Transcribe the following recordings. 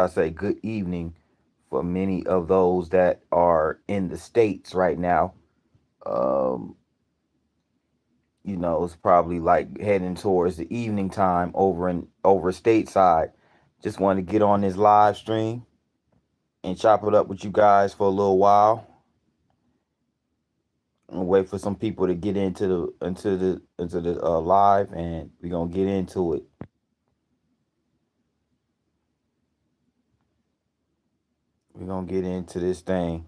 I say good evening for many of those that are in the States right now. Um, it's probably like heading towards the evening time over stateside. Just want to get on this live stream and chop it up with you guys for a little while and wait for some people to get into the live, and we're gonna get into it. We're gonna get into this thing.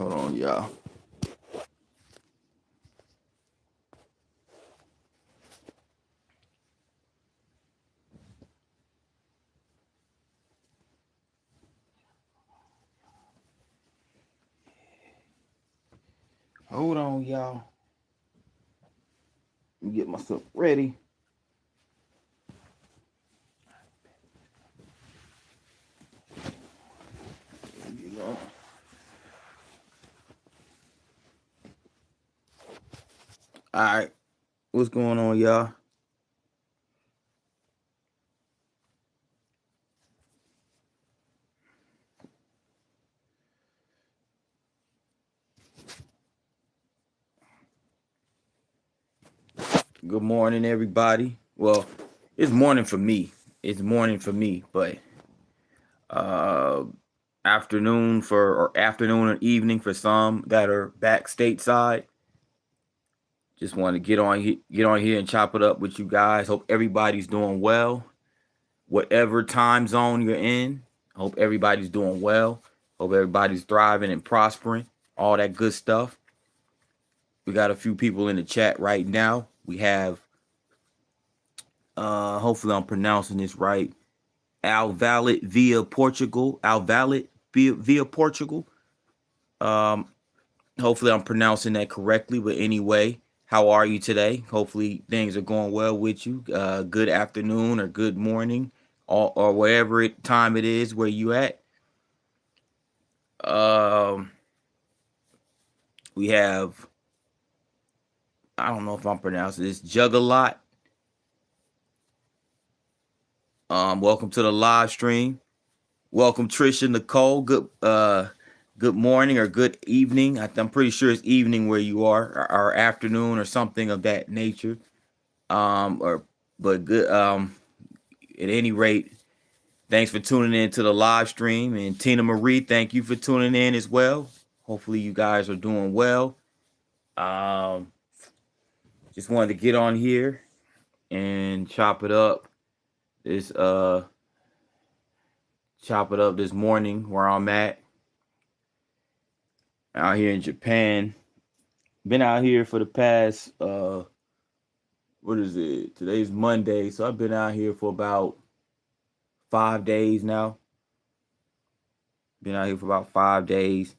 Hold on, y'all. Hold on, y'all. Let me get myself ready. All right, what's going on, y'all? Good morning, everybody. Well, it's morning for me. It's morning for me, but uh, afternoon or evening for some that are back stateside. Just want to get on here and chop it up with you guys. Hope everybody's doing well. Whatever time zone you're in, hope everybody's doing well. Hope everybody's thriving and prospering. All that good stuff. We got a few people in the chat right now. We have, hopefully I'm pronouncing this right, Al Valid via Portugal. Al Valid via Portugal. Um, Hopefully I'm pronouncing that correctly. But anyway, how are you today? Hopefully things are going well with you. Good afternoon or good morning, or wherever time it is where you at. Um, we have, I don't know if I'm pronouncing this, Juggalot. Welcome to the live stream. Welcome Trisha Nicole. Good morning or good evening. I'm pretty sure it's evening where you are, or afternoon or something of that nature. Or but good. At any rate, thanks for tuning in to the live stream, and Tina Marie, thank you for tuning in as well. Hopefully, you guys are doing well. Um, just wanted to get on here and this chop it up this morning where I'm at out here in Japan. Been out here for the past what is it? Today's Monday, so I've been out here for about 5 days now. Been out here for about 5 days,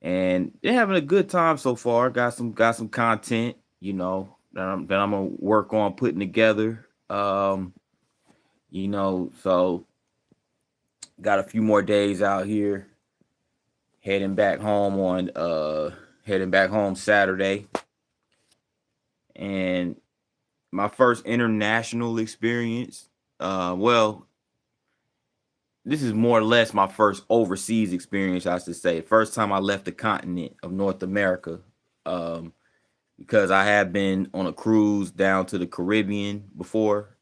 and they're having a good time so far. Got some content, that I'm gonna work on putting together. So got a few more days out here. Heading back home Saturday, and my first international experience. Well, this is more or less my first overseas experience, I should say. First time I left the continent of North America, um, because I have been on a cruise down to the Caribbean before.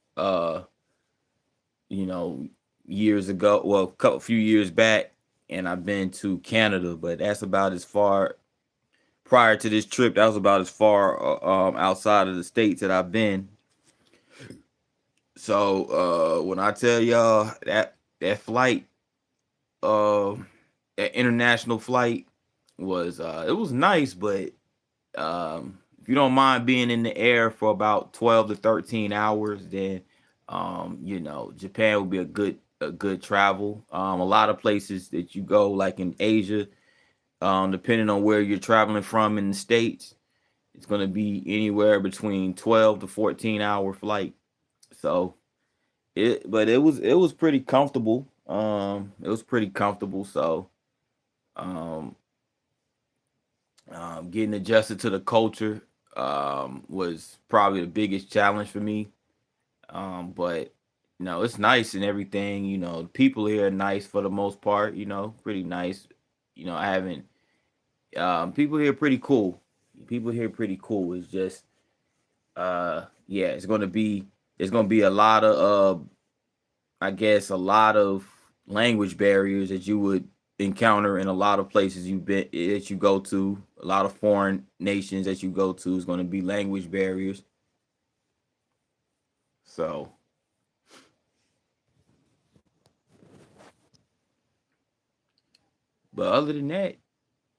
You know, years ago, well, few years back, and I've been to Canada, but that's about as far, prior to this trip, that was about as far outside of the states that I've been. So when I tell y'all that flight, uh, that international flight was it was nice, but if you don't mind being in the air for about 12 to 13 hours, then Japan would be a good travel. A lot of places that you go, like in Asia, depending on where you're traveling from in the States, it's going to be anywhere between 12 to 14-hour flight. So it was pretty comfortable. It was pretty comfortable. So um, getting adjusted to the culture was probably the biggest challenge for me. But it's nice and everything. The people here are nice for the most part. Pretty nice. I haven't. People here pretty cool. People here pretty cool. It's just yeah, it's gonna be a lot of I guess a lot of language barriers that you would encounter in a lot of places that you go to. A lot of foreign nations that you go to is going to be language barriers. So, but other than that,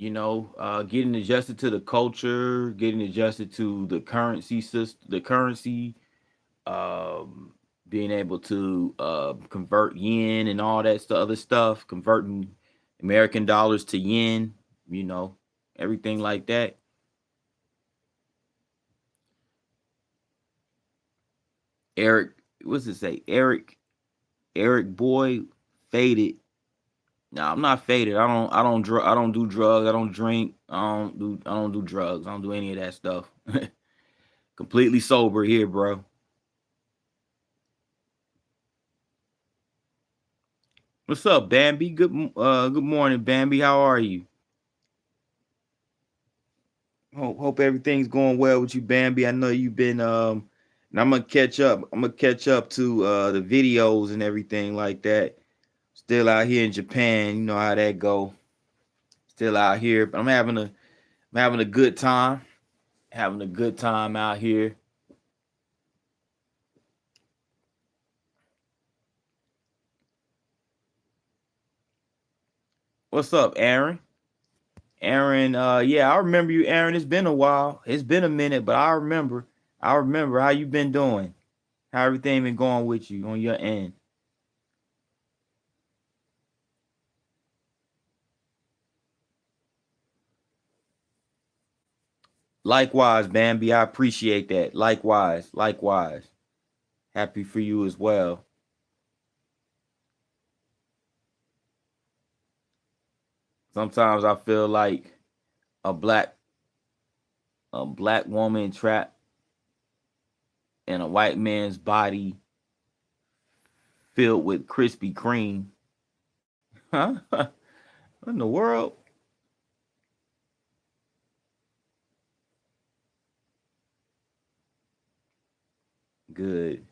getting adjusted to the culture, getting adjusted to the currency system, um, being able to convert yen and all that other stuff, converting American dollars to yen, you know, everything like that. Eric, what's it say? Eric Boy, faded. No, I'm not faded. I don't do drugs. I don't drink. I don't do drugs. I don't do any of that stuff. Completely sober here, bro. What's up, Bambi? Good morning, Bambi. How are you? Hope everything's going well with you, Bambi. I know you've been and I'm gonna catch up. I'm gonna catch up to the videos and everything like that. Still out here in Japan, you know how that go. Still out here, but I'm having a good time. Having a good time out here. What's up, Aaron? Aaron, yeah, I remember you, Aaron. It's been a while. It's been a minute, but I remember. I remember how you been doing. How everything been going with you on your end. Likewise, Bambi. I appreciate that. Likewise, likewise. Happy for you as well. Sometimes I feel like a black a black woman trapped in a white man's body filled with Krispy Kreme. Huh? What in the world? Good.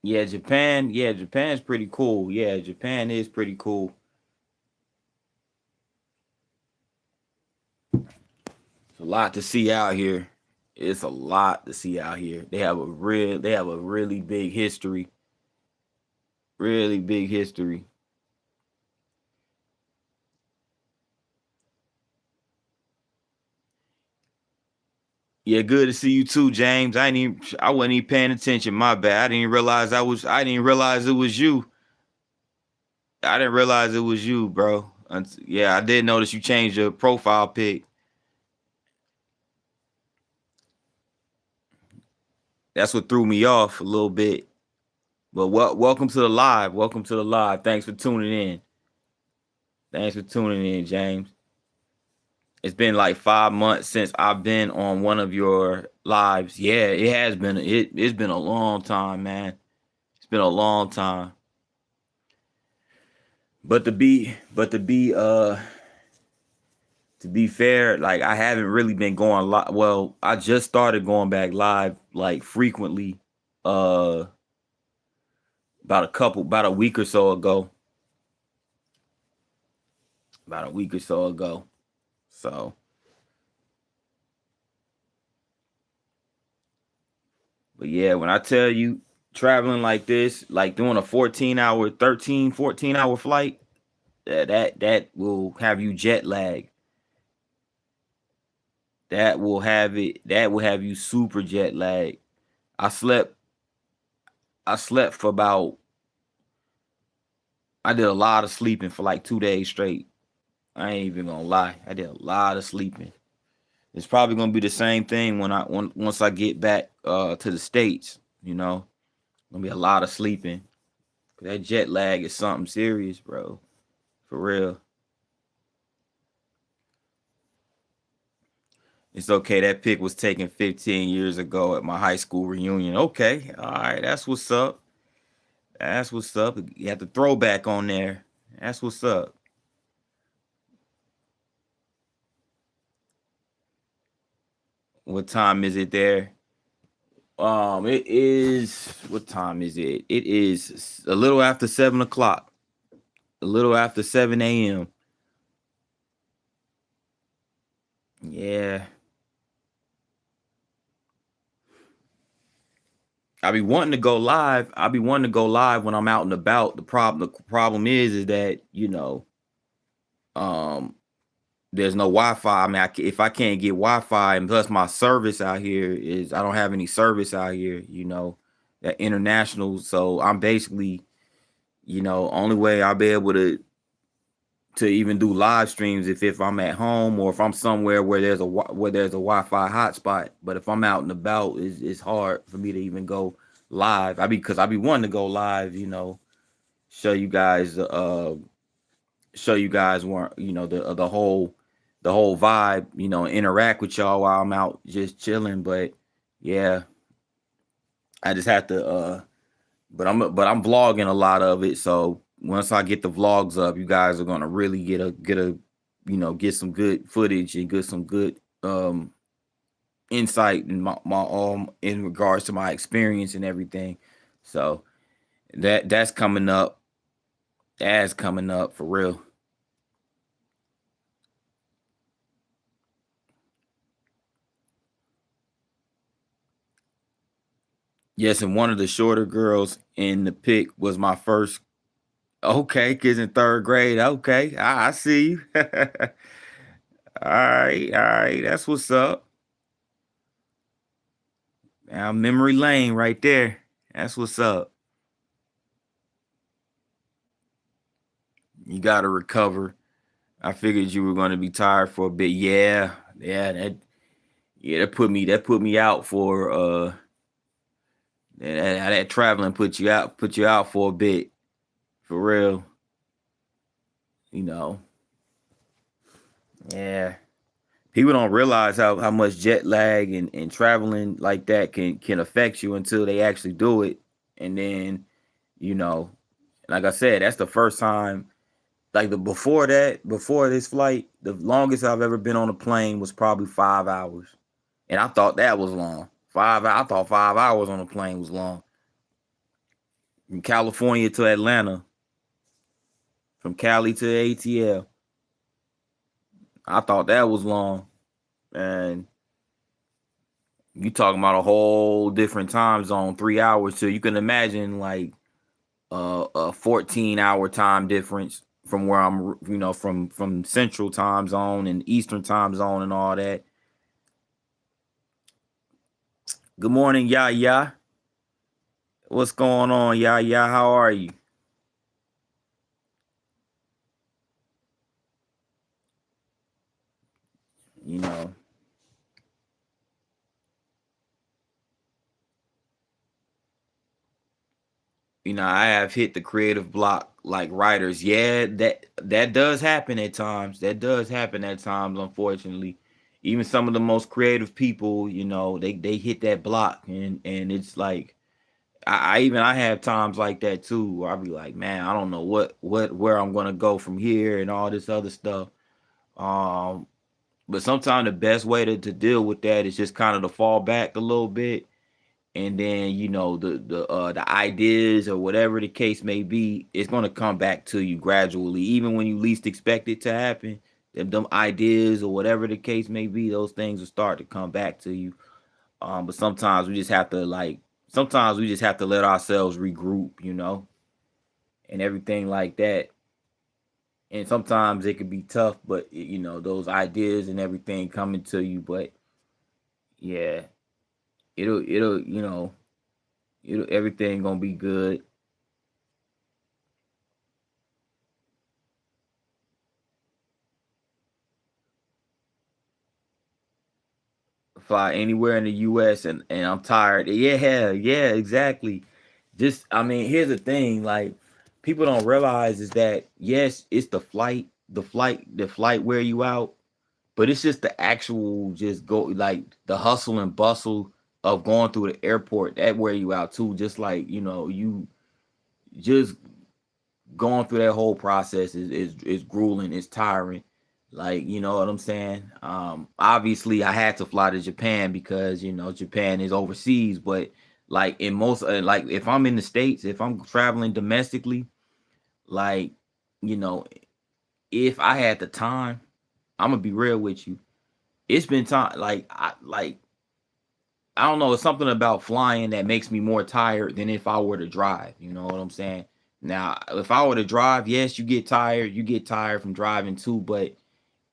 Yeah, Japan. Yeah, Japan's pretty cool. Yeah, Japan is pretty cool. It's a lot to see out here. It's a lot to see out here. They have a really big history. Really big history. Yeah, good to see you too, James. I wasn't even paying attention. My bad. I didn't realize it was you. I didn't realize it was you, bro. Yeah, I did notice you changed your profile pic. That's what threw me off a little bit. But welcome to the live. Welcome to the live. Thanks for tuning in. Thanks for tuning in, James. It's been like 5 months since I've been on one of your lives. Yeah, it has been. It's been a long time, man. It's been a long time. But to be fair, like I haven't really been going live. Well, I just started going back live like frequently uh about a week or so ago. about a week or so ago. So, but yeah, when I tell you traveling like this, like doing a 14-hour, 13, 14-hour flight, that will have you jet lag. That will have you super jet lag. I slept I slept for about I did a lot of sleeping for like 2 days straight. I ain't even gonna lie. I did a lot of sleeping. It's probably gonna be the same thing once I get back to the States, you know. Gonna be a lot of sleeping. That jet lag is something serious, bro. For real. It's okay. That pic was taken 15 years ago at my high school reunion. Okay. All right. That's what's up. That's what's up. You have the throwback on there. That's what's up. What time is it there? It is what time is it? It is a little after 7 o'clock. A little after 7 a.m. Yeah. I be wanting to go live. I be wanting to go live when I'm out and about. The problem is that, um there's no Wi-Fi. I mean, if I can't get Wi-Fi, and plus my service out here is I don't have any service out here, that international. So I'm basically, only way I'll be able to even do live streams if I'm at home or if I'm somewhere where there's a Wi-Fi hotspot. But if I'm out and about, it's hard for me to even go live. Because I be wanting to go live, show you guys weren't the whole vibe, interact with y'all while I'm out just chilling. But yeah, I just have to but I'm vlogging a lot of it. So once I get the vlogs up, you guys are gonna really get some good footage and get some good insight in my in regards to my experience and everything. So that's coming up. That's coming up for real. Yes, and one of the shorter girls in the pic was my first. Okay, kids in third grade. Okay, I see you. All right, that's what's up. Now memory lane right there. That's what's up. You got to recover. I figured you were going to be tired for a bit. Yeah, that put me out for that traveling put you out for a bit for real. You know, yeah. People don't realize how much jet lag and traveling like that can affect you until they actually do it. And then, you know, like I said, that's the first time. Like before this flight, the longest I've ever been on a plane was probably 5 hours, and I thought that was long. I thought 5 hours on a plane was long. From California to Atlanta, from Cali to ATL, I thought that was long. And you talking about a whole different time zone, 3 hours. So you can imagine like a 14-hour time difference from where I'm, from Central Time Zone and Eastern Time Zone and all that. Good morning, ya. What's going on, ya? How are you? You know, I have hit the creative block like writers. Yeah, that does happen at times. That does happen at times, unfortunately. Even some of the most creative people, they hit that block, and it's like I have times like that too, where I'll be like, man, I don't know where I'm gonna go from here and all this other stuff. Um, but sometimes the best way to deal with that is just kind of to fall back a little bit and then the ideas or whatever the case may be, it's gonna come back to you gradually, even when you least expect it to happen. Them ideas or whatever the case may be, those things will start to come back to you. But sometimes we just have to let ourselves regroup, and everything like that. And sometimes it can be tough, but those ideas and everything coming to you. But yeah, it'll everything gonna be good. Fly anywhere in the US, and I'm tired. Yeah, yeah, exactly. Just I mean, here's the thing, like people don't realize is that yes, it's the flight wear you out, but it's just the actual just go like the hustle and bustle of going through the airport that wear you out too. Just like, you just going through that whole process is grueling, it's tiring. Like, you know what I'm saying? Obviously I had to fly to Japan because, Japan is overseas, but like in most like if I'm in the States, if I'm traveling domestically, like, you know, if I had the time, I'm gonna be real with you. It's been time I don't know, it's something about flying that makes me more tired than if I were to drive. You know what I'm saying? Now, if I were to drive, yes, you get tired. You get tired from driving too, but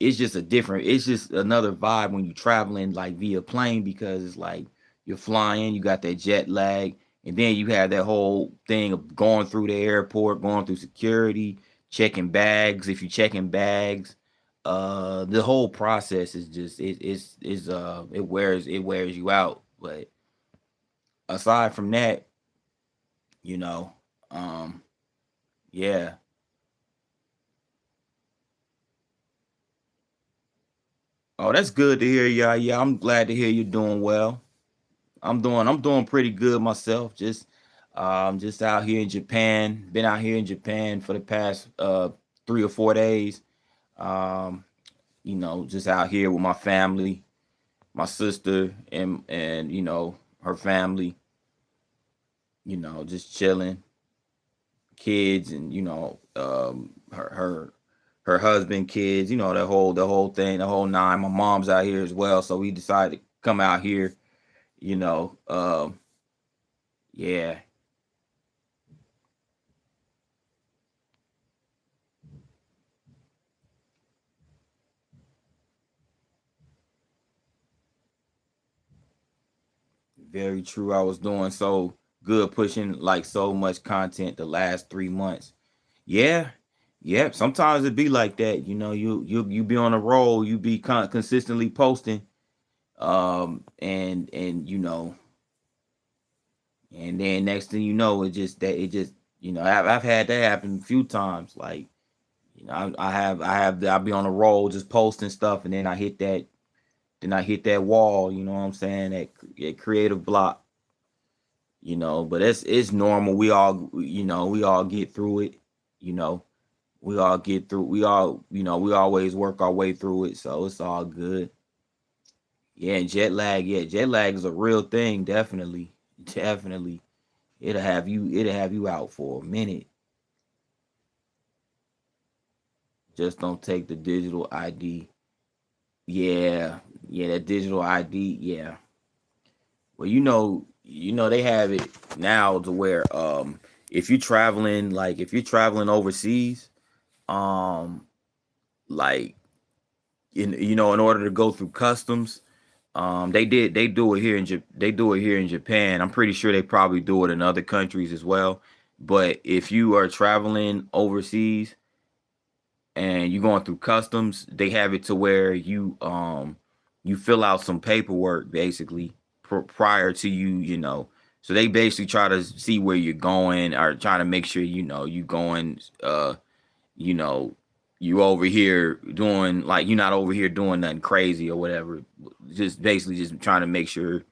it's just another vibe when you're traveling like via plane because it's like you're flying, you got that jet lag, and then you have that whole thing of going through the airport, going through security, checking bags. If you're checking bags, the whole process is just it wears you out. But aside from that, you know, um, yeah. Oh, that's good to hear, yeah, yeah. I'm glad to hear you're doing well. I'm doing pretty good myself. Just out here in Japan. Been out here in Japan for the past 3 or 4 days. Um, just out here with my family, my sister and her family, just chilling, kids and her husband, kids, the whole thing, the whole nine. My mom's out here as well, so we decided to come out here, you know. Yeah, very true. I was doing so good pushing like so much content the last 3 months. Yeah, yep. Sometimes it be like that. You be on a roll. You be consistently posting. And and then next thing you know, I've had that happen a few times. Like I'll be on a roll just posting stuff, and then I hit that wall. You know what I'm saying? That creative block. But it's normal. We all get through it. You know, we all get through. We always work our way through it. So it's all good. Yeah, and jet lag. Yeah, jet lag is a real thing. Definitely, definitely. It'll have you out for a minute. Just don't take the digital ID. Yeah, yeah, that digital ID. Yeah. Well, they have it now to where if you're traveling overseas, um, like in order to go through customs, they do it here in Japan. I'm pretty sure they probably do it in other countries as well. But if you are traveling overseas and you're going through customs, they have it to where you fill out some paperwork basically prior to so they basically try to see where you're going or trying to make sure you going you know you over here doing like you're not over here doing nothing crazy or whatever, just basically just trying to make sure,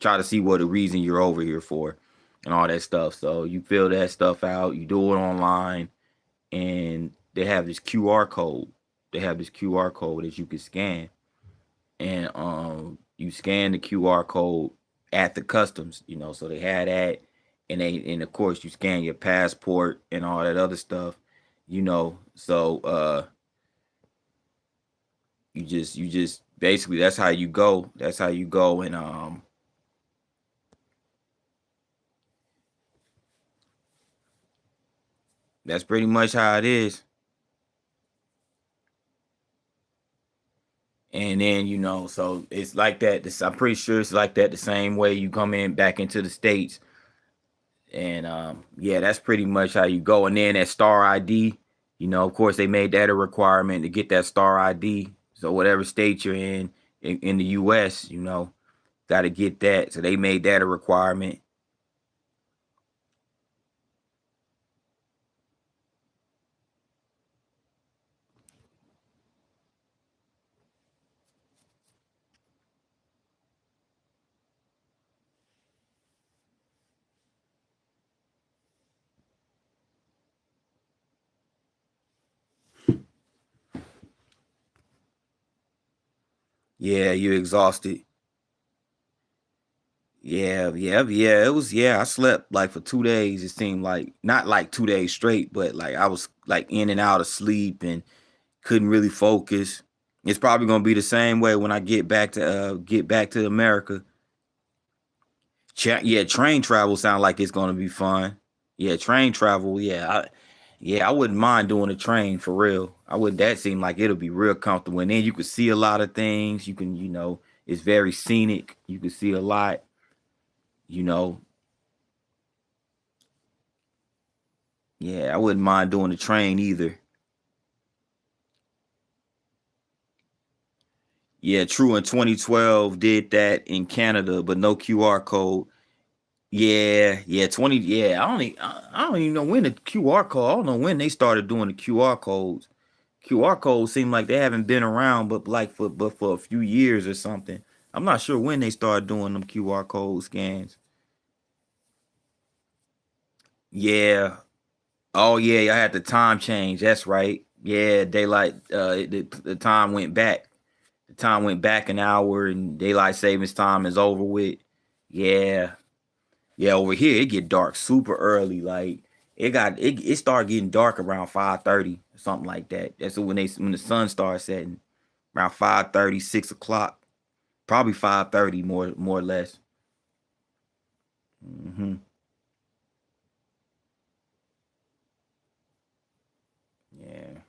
try to see what the reason you're over here for and all that stuff. So you fill that stuff out, you do it online, and they have this QR code that you can scan, and you scan the QR code, at the customs, so they had that, and of course you scan your passport and all that other stuff, so you just basically that's how you go, and that's pretty much how it is. And then so it's like that. I'm pretty sure it's like that the same way you come in back into the states. And yeah, that's pretty much how you go. And then that star ID, of course they made that a requirement to get that star ID. So whatever state you're in the US, got to get that. So they made that a requirement. Yeah, you're exhausted. Yeah. It was, yeah. I slept like for 2 days. It seemed like not like 2 days straight, but like I was like in and out of sleep and couldn't really focus. It's probably gonna be the same way when I get back to America. Yeah, train travel sound like it's gonna be fun. Yeah, train travel. Yeah, I wouldn't mind doing a train for real. I would. That seem like it'll be real comfortable, and then you could see a lot of things. You can, it's very scenic. You can see a lot. You know, yeah, I wouldn't mind doing the train either. Yeah, True in 2012 did that in Canada, but no QR code. Yeah, 20. Yeah, I don't even know when the QR code. I don't know when they started doing the QR codes. QR codes seem like they haven't been around, but for a few years or something. I'm not sure when they started doing them QR code scans. Yeah. Oh yeah, I had the time change. That's right. Yeah, daylight. The time went back. The time went back an hour, and daylight savings time is over with. Yeah. Yeah, over here it get dark super early. Like it started getting dark around 5:30, something like that. That's when the sun starts setting around 5:30, 6 o'clock, probably 5:30 more or less. hmm Yeah,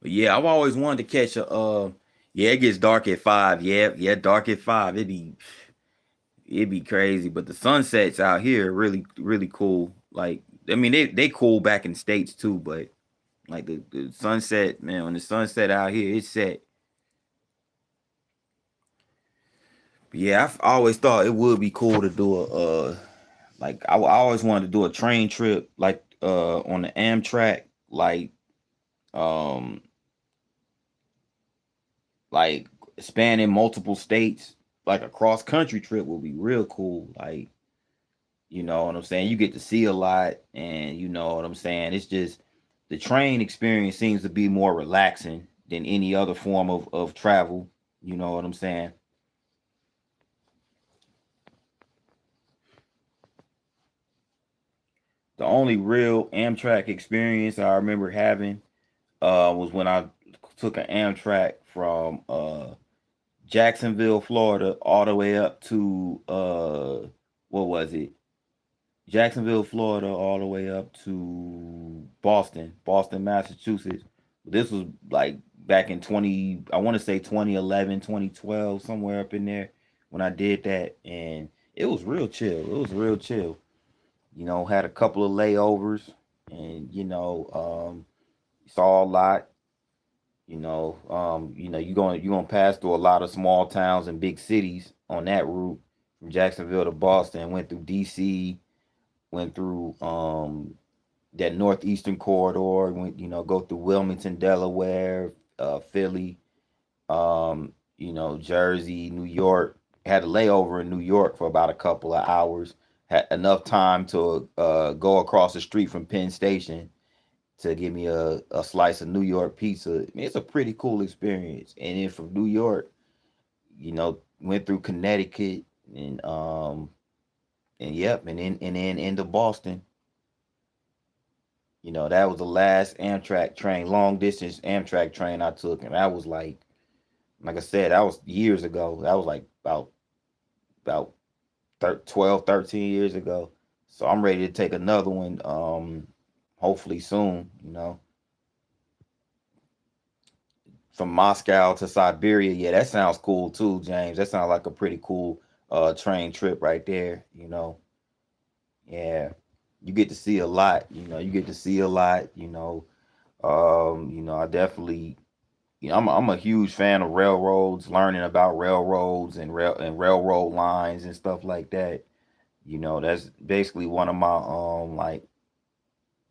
but yeah, I've always wanted to catch a. Yeah, it gets dark at 5. Yeah, dark at 5. It'd be crazy, but the sunsets out here are really cool. Like I mean, they cool back in the states too, but like the sunset, man, when the sunset out here, it's set. Yeah, I've always thought it would be cool to do like I always wanted to do a train trip like on the Amtrak, um like spanning multiple states, like a cross country trip would be real cool. Like, you know what I'm saying? You get to see a lot, and you know what I'm saying? It's just the train experience seems to be more relaxing than any other form of travel. You know what I'm saying? The only real Amtrak experience I remember having was when I took an Amtrak from Jacksonville, Florida, all the way up to what was it? Jacksonville, Florida, all the way up to Boston, Massachusetts. This was like back in 20, I want to say 2011, 2012, somewhere up in there when I did that. And it was real chill. It was real chill. Had a couple of layovers and, saw a lot. You're gonna pass through a lot of small towns and big cities on that route from Jacksonville to Boston. Went through DC, went through that northeastern corridor. Went, go through Wilmington, Delaware, Philly, Jersey, New York. Had a layover in New York for about a couple of hours. had enough time to go across the street from Penn Station to give me a slice of New York pizza. I mean, it's a pretty cool experience. And then from New York, went through Connecticut and yep, and then into Boston. That was the last Amtrak train, long distance Amtrak train I took, and that was like I said, that was years ago. That was like about 12, 13 years ago. So I'm ready to take another one, hopefully soon. From Moscow to Siberia. Yeah, that sounds cool too, James. That sounds like a pretty cool train trip right there. Yeah. You get to see a lot. You get to see a lot. I definitely I'm a huge fan of railroads, learning about railroads and railroad lines and stuff like that. That's basically one of my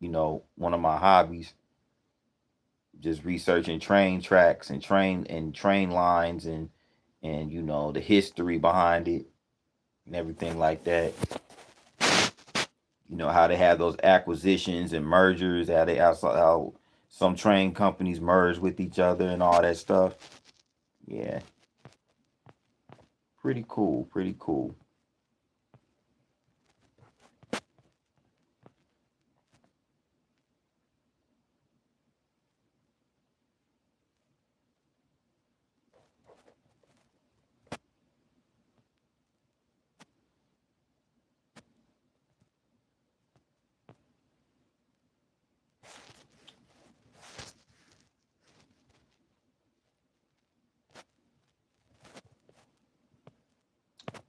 one of my hobbies, just researching train tracks and train lines and the history behind it and everything like that. How they have those acquisitions and mergers, how some train companies merge with each other and all that stuff. Yeah, pretty cool, pretty cool.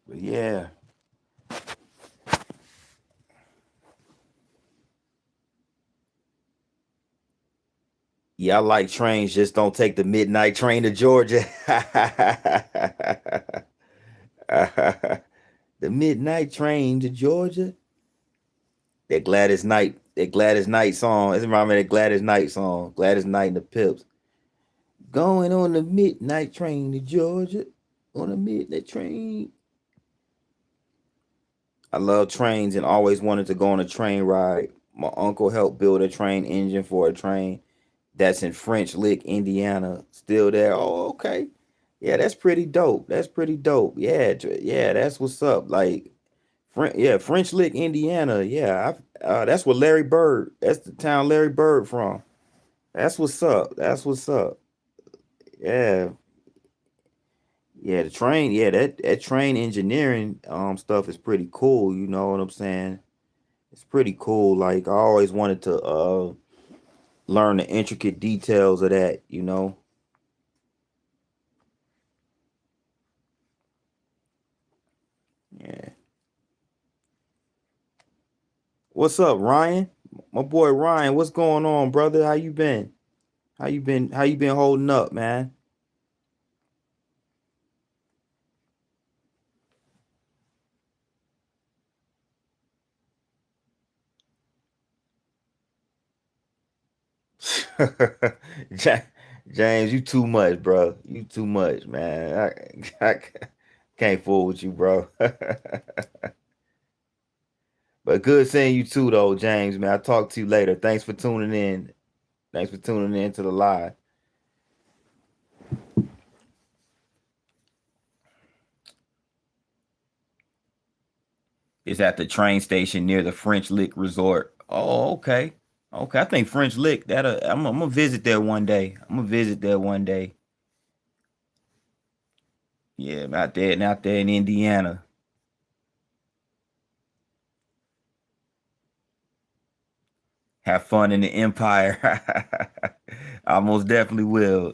But yeah, yeah, I like trains. Just don't take the midnight train to Georgia. The midnight train to Georgia. That Gladys Knight song. It's remind me of that Gladys Knight song. Gladys Knight and the Pips. Going on the midnight train to Georgia. On the midnight train. I love trains and always wanted to go on a train ride. My uncle helped build a train engine for a train that's in French Lick, Indiana. Still there. Oh, okay. Yeah, that's pretty dope. That's pretty dope. Yeah, yeah, that's what's up. Like, French Lick, Indiana. Yeah, that's where Larry Bird. That's the town Larry Bird from. That's what's up. That's what's up. Yeah, yeah. The train. Yeah, that train engineering stuff is pretty cool. You know what I'm saying? It's pretty cool. Like I always wanted to learn the intricate details of that. Yeah. What's up, Ryan? My boy Ryan, what's going on, brother? How you been? How you been holding up, man? Ja- James, you too much, bro. You too much, man. I can't fool with you, bro. But good seeing you too, though, James, man. I'll talk to you later. Thanks for tuning in. Thanks for tuning in to the live. It's at the train station near the French Lick Resort. Oh, okay. Okay. I think French Lick, I'm gonna visit there one day. I'm gonna visit there one day. Yeah, out there in Indiana. Have fun in the Empire. I most definitely will.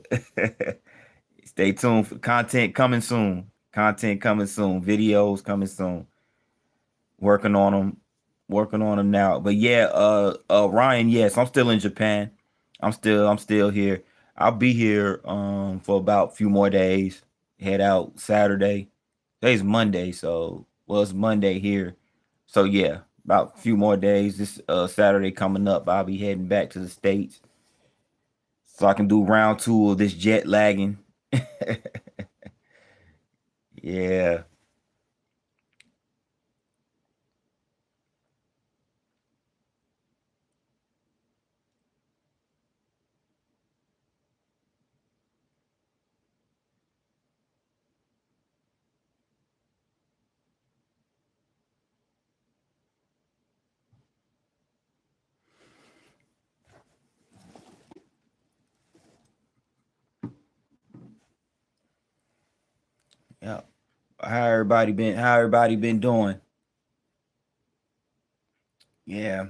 Stay tuned for content coming soon. Content coming soon. Videos coming soon. Working on them. Working on them now. But yeah, Ryan, yes, I'm still in Japan. I'm still here. I'll be here for about a few more days. Head out Saturday. Today's Monday, so well it's Monday here. So yeah, about a few more days. This Saturday coming up, I'll be heading back to the States so I can do round two of this jet lagging. Yeah. Yeah. How everybody been doing? Yeah.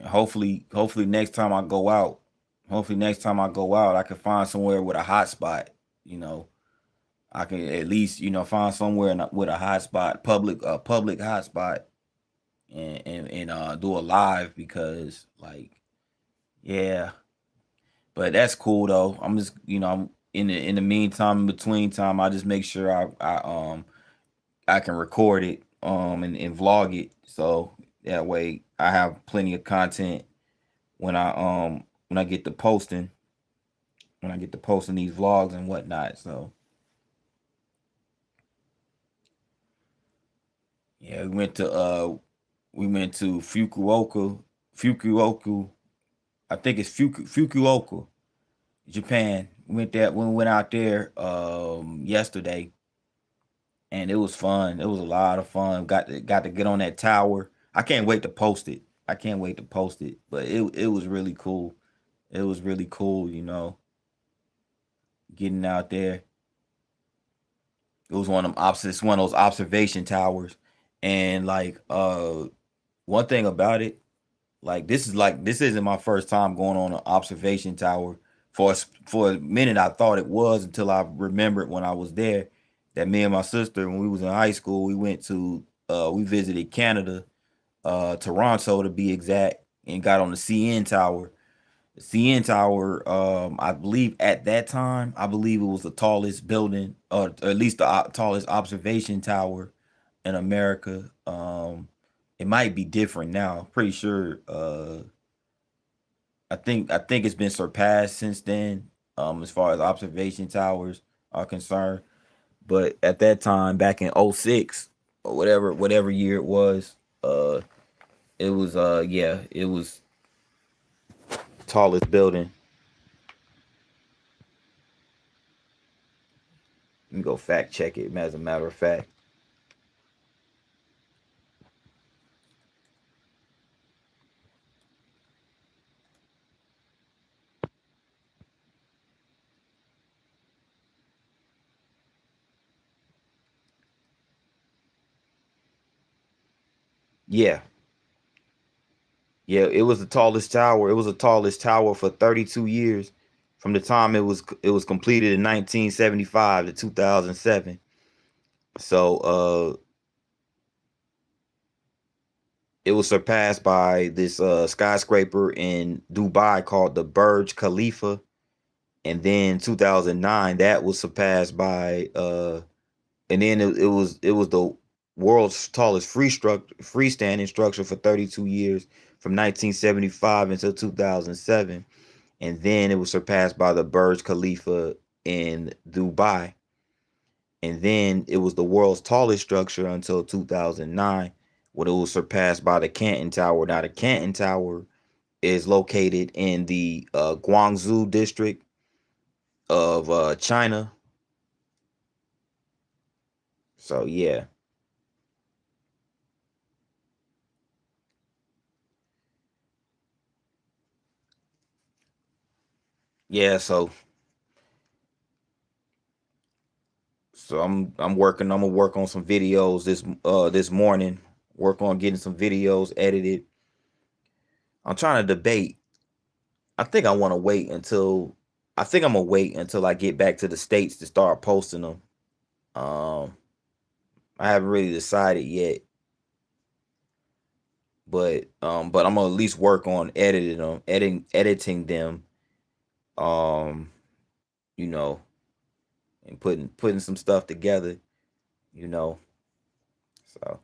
Hopefully next time I go out, I can find somewhere with a hot spot. You know, I can at least find somewhere with a hot spot, public hot spot, and do a live because yeah. But that's cool though. I'm just I'm in the meantime, in between time, I just make sure I can record it and vlog it, so that way I have plenty of content when I get to posting these vlogs and whatnot. So yeah, we went to Fukuoka. I think it's Fukuoka, Japan. We went out there yesterday, and it was fun. It was a lot of fun. Got to get on that tower. I can't wait to post it. I can't wait to post it. But it was really cool. It was really cool, getting out there. It was it's one of those observation towers. And one thing about it, this isn't my first time going on an observation tower. For a minute I thought it was, until I remembered when I was there that me and my sister, when we was in high school, we visited Canada, Toronto to be exact, and got on the CN Tower. The CN Tower, I believe at that time, I believe it was the tallest building, or at least the tallest observation tower in America. It might be different now. Pretty sure. I think it's been surpassed since then. As far as observation towers are concerned, but at that time, back in '06 or whatever year it was, uh, it was yeah, it was tallest building. Let me go fact check it. As a matter of fact, yeah, yeah, it was the tallest tower. It was the tallest tower for 32 years, from the time it was completed in 1975 to 2007. So it was surpassed by this skyscraper in Dubai called the Burj Khalifa, and then 2009 that was surpassed by and then it was the world's tallest freestanding structure for 32 years, from 1975 until 2007, and then it was surpassed by the Burj Khalifa in Dubai, and then it was the world's tallest structure until 2009, when it was surpassed by the Canton Tower. Now the Canton Tower is located in the Guangzhou district of China. So yeah, yeah. So I'm gonna work on some videos this morning. Work on getting some videos edited. I'm trying to debate. I think I want to wait until I think I'm gonna wait until I get back to the states to start posting them. Um, I haven't really decided yet, but I'm gonna at least work on editing them. Um, you know, and putting some stuff together. You know, so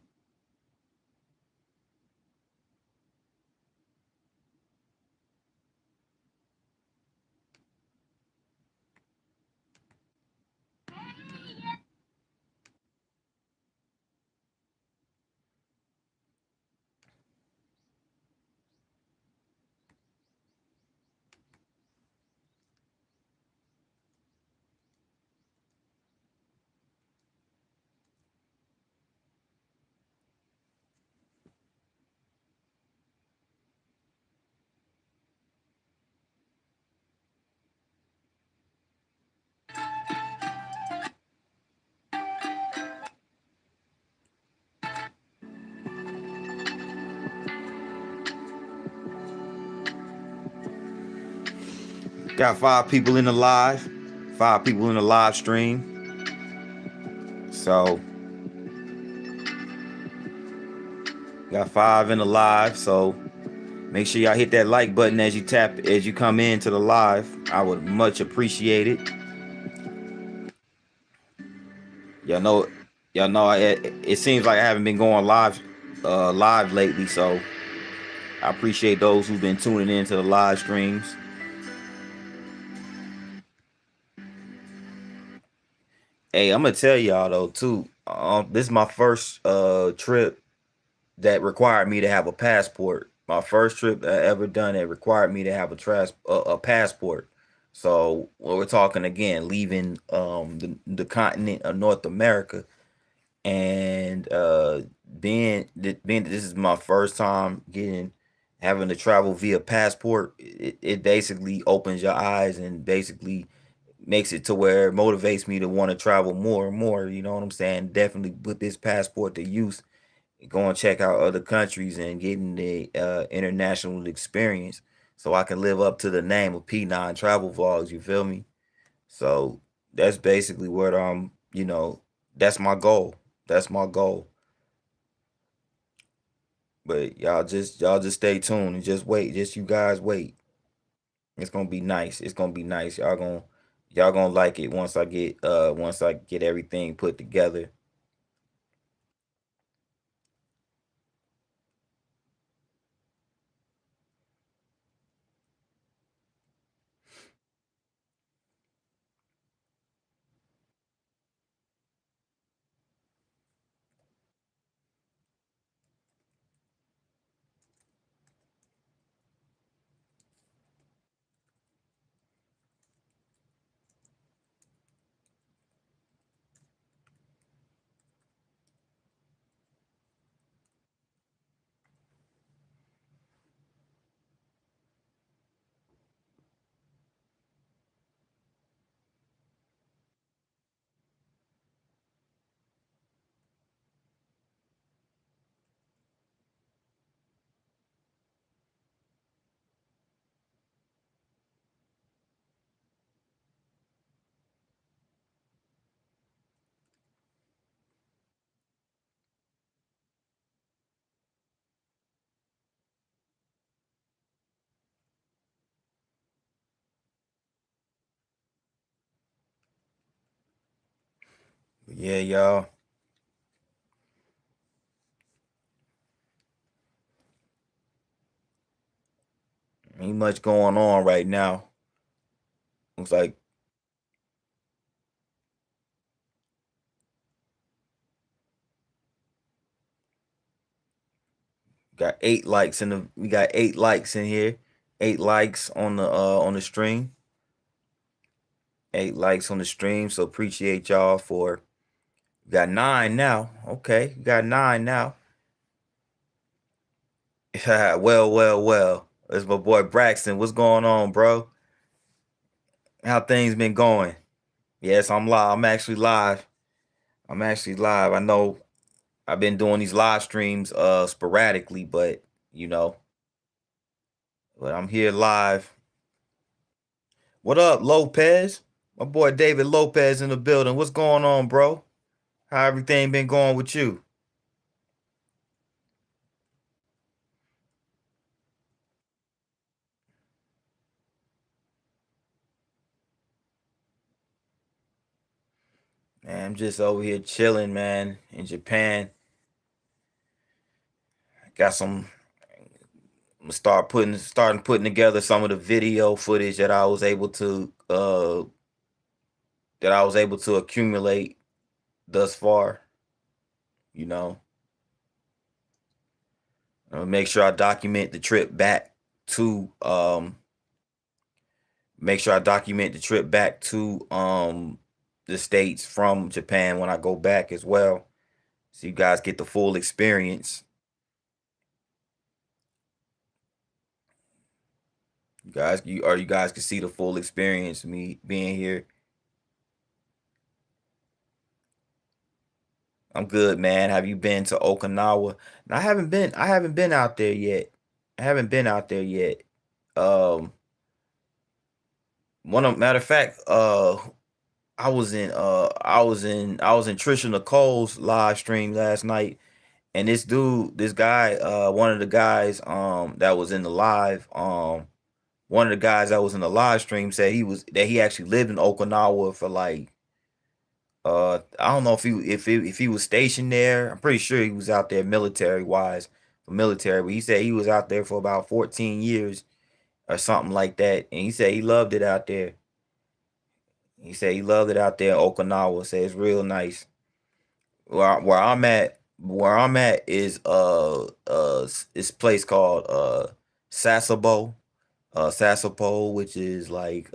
Got 5 people in the live. 5 people in the live stream. So got 5 in the live. So make sure y'all hit that like button as you come into the live. I would much appreciate it. Y'all know, it seems like I haven't been going live lately. So I appreciate those who've been tuning into the live streams. Hey, I'm gonna tell y'all though too. This is my first trip that required me to have a passport. My first trip I ever done that required me to have a passport. So we're talking again, leaving the continent of North America, and being this is my first time having to travel via passport. It basically opens your eyes and basically makes it to where it motivates me to want to travel more and more. You know what I'm saying? Definitely put this passport to use, go and check out other countries and getting the international experience so I can live up to the name of P9 Travel Vlogs, you feel me? So that's basically what that's my goal. That's my goal. But y'all just stay tuned and just wait. Just you guys wait. It's gonna be nice. It's gonna be nice. Y'all gonna like it once I get everything put together. But yeah, y'all. Ain't much going on right now. Looks like got 8 likes in the we got 8 likes in here. 8 likes on the stream. 8 likes on the stream. So appreciate y'all for got 9 now. Okay, you got 9 now. Well. It's my boy Braxton. What's going on, bro? How things been going? Yes, I'm live. I'm actually live. I'm actually live. I know I've been doing these live streams sporadically, but you know, but I'm here live. What up, Lopez? My boy David Lopez in the building. What's going on, bro? How everything been going with you? Man, I'm just over here chilling, man, in Japan. Got some I'm gonna starting putting together some of the video footage that I was able to accumulate thus far, you know. Make sure I document the trip back to make sure I document the trip back to the States from Japan when I go back as well. So you guys get the full experience. You guys can see the full experience of me being here. I'm good, man. Have you been to Okinawa? I haven't been out there yet. I haven't been out there yet. Um Matter of fact, I was in Trisha Nicole's live stream last night, and this guy, one of the guys that was in the live, one of the guys that was in the live stream said he actually lived in Okinawa for like I don't know if he was stationed there. I'm pretty sure he was out there military wise for military, but he said he was out there for about 14 years or something like that, and he said he loved it out there. He said he loved it out there in Okinawa. Said it's real nice. Where I'm at is this place called Sasebo, Sasebo, which is like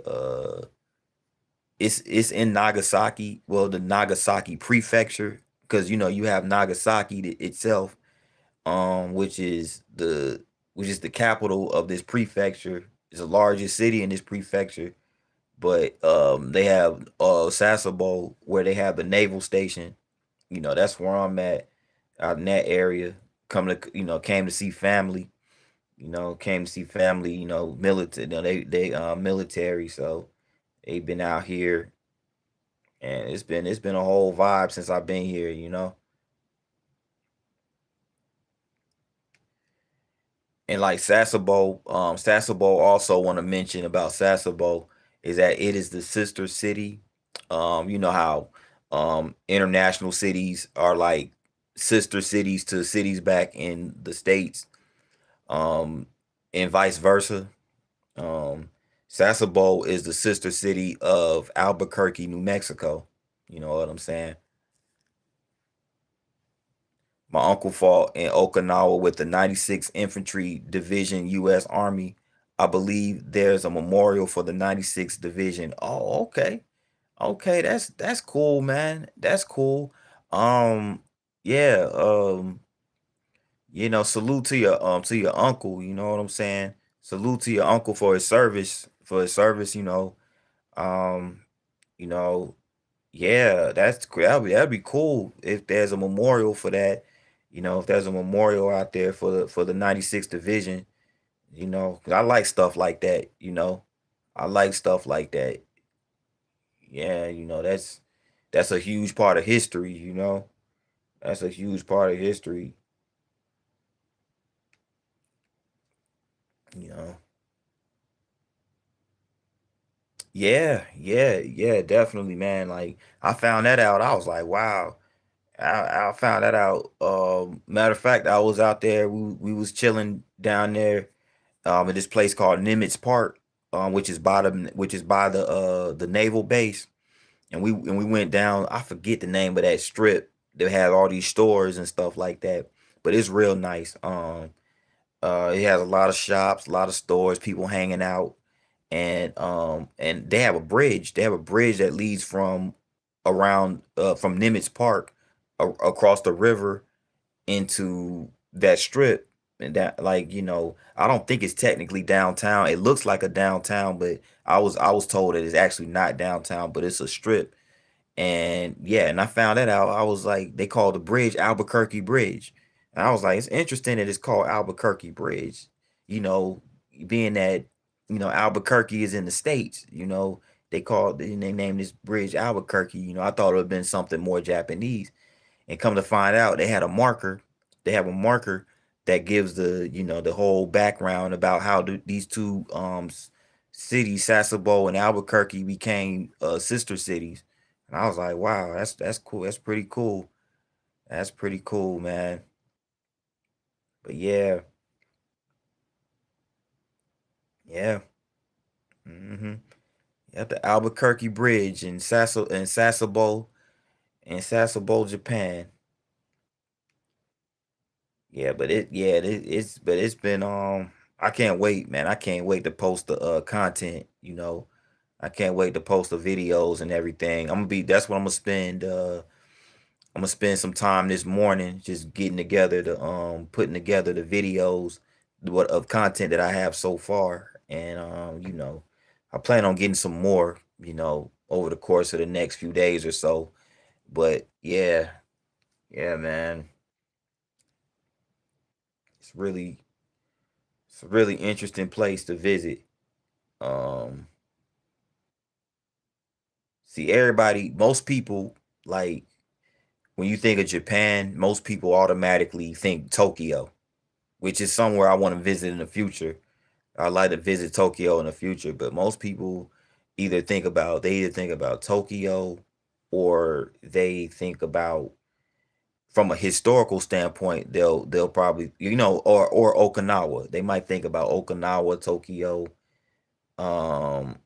it's in Nagasaki. Well, the Nagasaki prefecture, because you have Nagasaki itself, which is the capital of this prefecture. It's the largest city in this prefecture. But they have Sasebo where they have the naval station. That's where I'm at, out in that area. Came to see family. Came to see family. Military. They military, so they've been out here, and it's been a whole vibe since I've been here. And like Sasebo also want to mention about Sasebo is that it is the sister city. You know how international cities are like sister cities to cities back in the States, um, and vice versa. Um, Sasebo is the sister city of Albuquerque, New Mexico. You know what I'm saying? My uncle fought in Okinawa with the 96th Infantry Division, U.S. Army. I believe there's a memorial for the 96th Division. Oh, okay. Okay, that's cool, man. That's cool. Um, yeah, salute to your uncle, you know what I'm saying? Salute to your uncle for his service, Um, you know, yeah, that'd be cool if there's a memorial for that. If there's a memorial out there for the 96th Division, 'cause I like stuff like that. I like stuff like that. Yeah, that's a huge part of history. That's a huge part of history. You know, yeah, definitely, man. Like I found that out. I was like, wow. I found that out. Matter of fact, I was out there. We was chilling down there at this place called Nimitz Park, which is by the naval base, and we went down. I forget the name of that strip that had all these stores and stuff like that, but it's real nice. It has a lot of shops, a lot of stores, people hanging out, and they have a bridge. They have a bridge that leads from Nimitz Park across the river into that strip, and that, like, I don't think it's technically downtown. It looks like a downtown, but I was told that it's actually not downtown, but it's a strip. And yeah, and I found that out. I was like, they call the bridge Albuquerque Bridge. And I was like, it's interesting that it's called Albuquerque Bridge. You know, being that, Albuquerque is in the States, they named this bridge Albuquerque. I thought it would have been something more Japanese. And come to find out, they had a marker. They have a marker that gives the whole background about how these two cities, Sasebo and Albuquerque, became sister cities. And I was like, wow, that's cool. That's pretty cool. That's pretty cool, man. But yeah, yeah. hmm At the Albuquerque Bridge in Sasebo, Japan. Yeah, but it's been I can't wait, man. I can't wait to post the content, I can't wait to post the videos and everything. That's what I'm gonna spend some time this morning just getting together the putting together the videos what of content that I have so far. And I plan on getting some more, over the course of the next few days or so. But yeah, yeah, man. It's really it's a really interesting place to visit. Um See, everybody, most people, like when you think of Japan, most people automatically think Tokyo, which is somewhere I want to visit in the future. I'd like to visit Tokyo in the future, but most people either think about Tokyo, or they think about, from a historical standpoint, they'll probably, or Okinawa. They might think about Okinawa, Tokyo. Um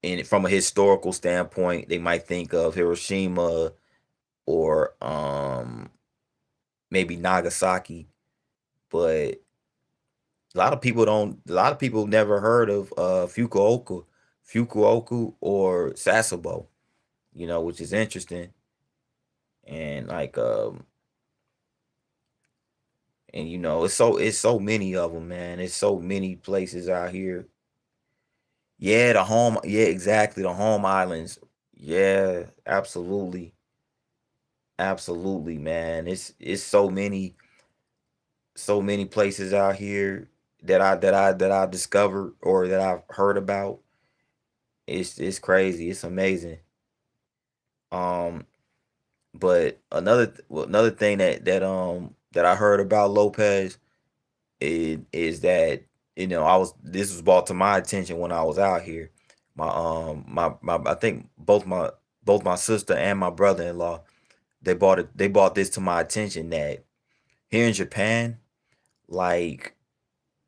and from a historical standpoint, they might think of Hiroshima, or maybe Nagasaki. But a lot of people never heard of Fukuoka or Sasebo, which is interesting. And it's so many of them, man. It's so many places out here. Yeah, yeah, exactly, the home islands. Yeah, absolutely. Absolutely, man. It's so many places out here that I discovered, or that I've heard about. It's crazy. It's amazing. Um, but another thing that I heard about Lopez is that, I was this was brought to my attention when I was out here. My I think both my sister and my brother-in-law, they brought this to my attention, that here in Japan, like,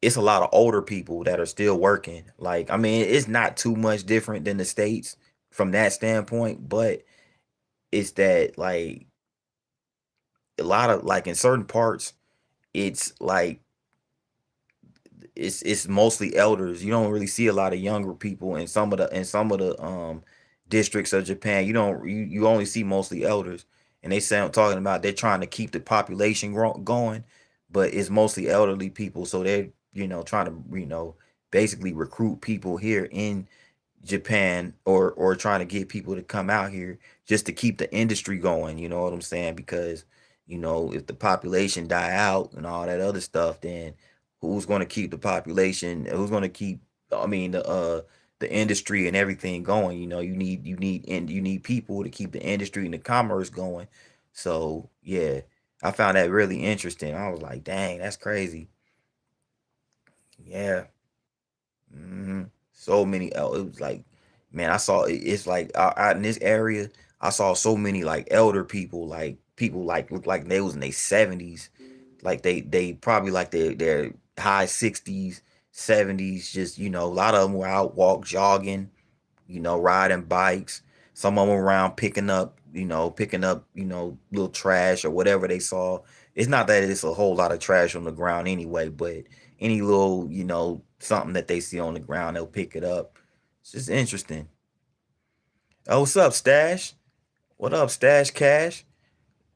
it's a lot of older people that are still working. Like, I mean, it's not too much different than the States from that standpoint, but it's that, like, a lot of, like, in certain parts, it's like it's mostly elders. You don't really see a lot of younger people in some of the districts of Japan. You only see mostly elders, and they sound talking about they're trying to keep the population going, but it's mostly elderly people. So they're, trying to, basically recruit people here in Japan, or trying to get people to come out here just to keep the industry going, you know what I'm saying? Because, if the population die out and all that other stuff, then who's going to keep the population? Who's going to keep, I mean, the industry and everything going? You need people to keep the industry and the commerce going. So, yeah, I found that really interesting. I was like, dang, that's crazy. Yeah. So many it was like, man, I saw it's like out in this area, I saw so many, like, elder people, like people, like, look like they was in their 70s, like they probably, like, their high 60s, 70s, just, a lot of them were out jogging, riding bikes. Some of them around picking up, little trash or whatever they saw. It's not that it's a whole lot of trash on the ground anyway, but any little, something that they see on the ground, they'll pick it up. It's just interesting. Oh, what's up, Stash? What up, Stash Cash?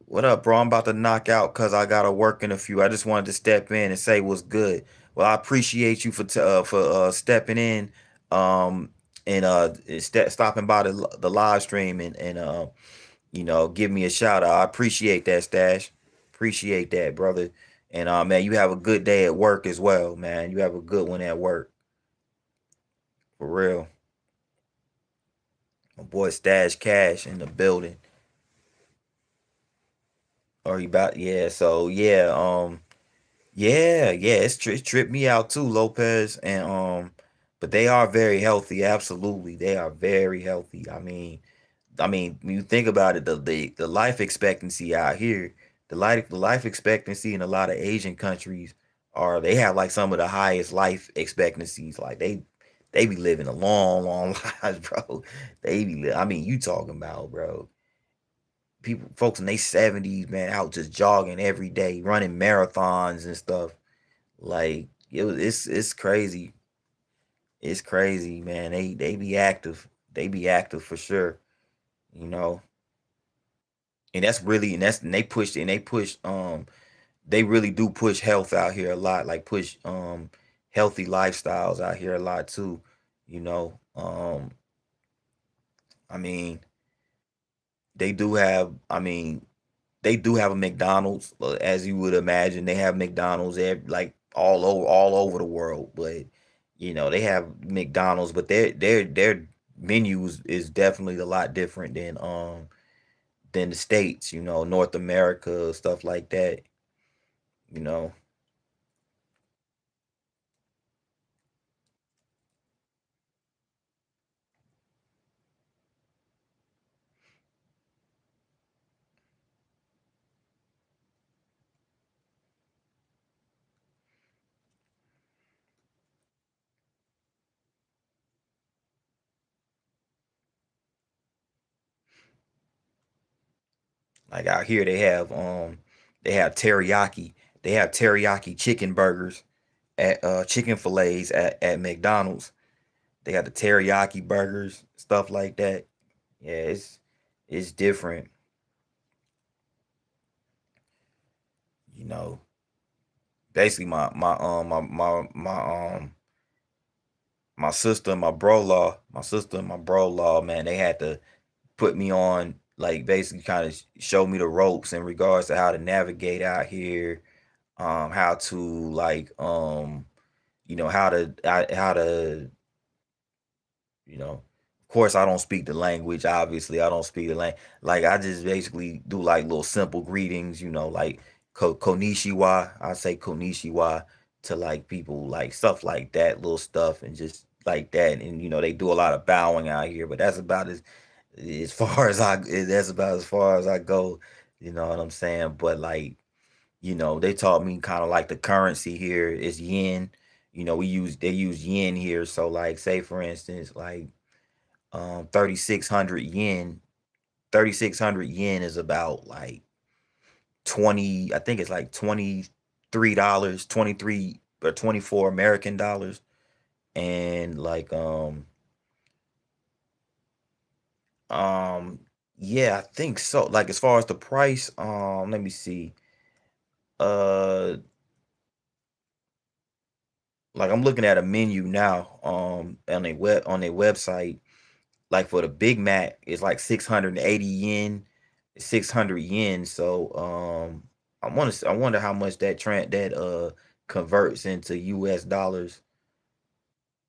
What up, bro? I'm about to knock out because I gotta work in a few. I just wanted to step in and say what's good. Well, I appreciate you for stepping in, um, and stopping by the live stream, and give me a shout out. I appreciate that, Stash. Appreciate that, brother. And man, you have a good day at work as well, man. You have a good one at work, for real. My boy Stash Cash in the building. Or you about, yeah. So yeah, yeah, it tripped me out too, Lopez, and but they are very healthy. Absolutely, they are very healthy. I mean, when you think about it, the life expectancy out here, the life expectancy in a lot of Asian countries, they have, like, some of the highest life expectancies. Like, they be living a long, long lives, bro. I mean, you talking about, bro, folks in their 70s, man, out just jogging every day, running marathons and stuff. Like, it's crazy. It's crazy, man. They be active. They be active for sure. You know, and they really do push health out here a lot. Like, push healthy lifestyles out here a lot too. You know, I mean, they do have. I mean, they do have a McDonald's, as you would imagine. They have McDonald's like all over the world, but they have McDonald's, but they're menus is definitely a lot different than the states, North America, stuff like that, you know. Like out here they have teriyaki. They have teriyaki chicken burgers at chicken fillets at McDonald's. They got the teriyaki burgers, stuff like that. Yeah, it's different, you know. Basically my sister and my bro law, man, they had to put me on, like, basically kind of show me the ropes in regards to how to navigate out here, how to, like, how to, of course I don't speak the language. Obviously I don't speak the language. Like, I just basically do like little simple greetings, like konishiwa. I say konishiwa to like people, like stuff like that, little stuff, and just like that. And they do a lot of bowing out here, but that's about as far as that's about as far as I go. You know what I'm saying? But like, they taught me kind of like the currency here is yen. They use yen here. So like, say for instance, like 3600 yen. 3600 yen is about like 20, I think it's like $23, 23 or 24 American dollars. And like, um yeah, I think so. Like, as far as the price, let me see. Uh like, I'm looking at a menu now, on their website. Like, for the Big Mac, it's like 680 yen, 600 yen. So I wonder how much that converts into US dollars.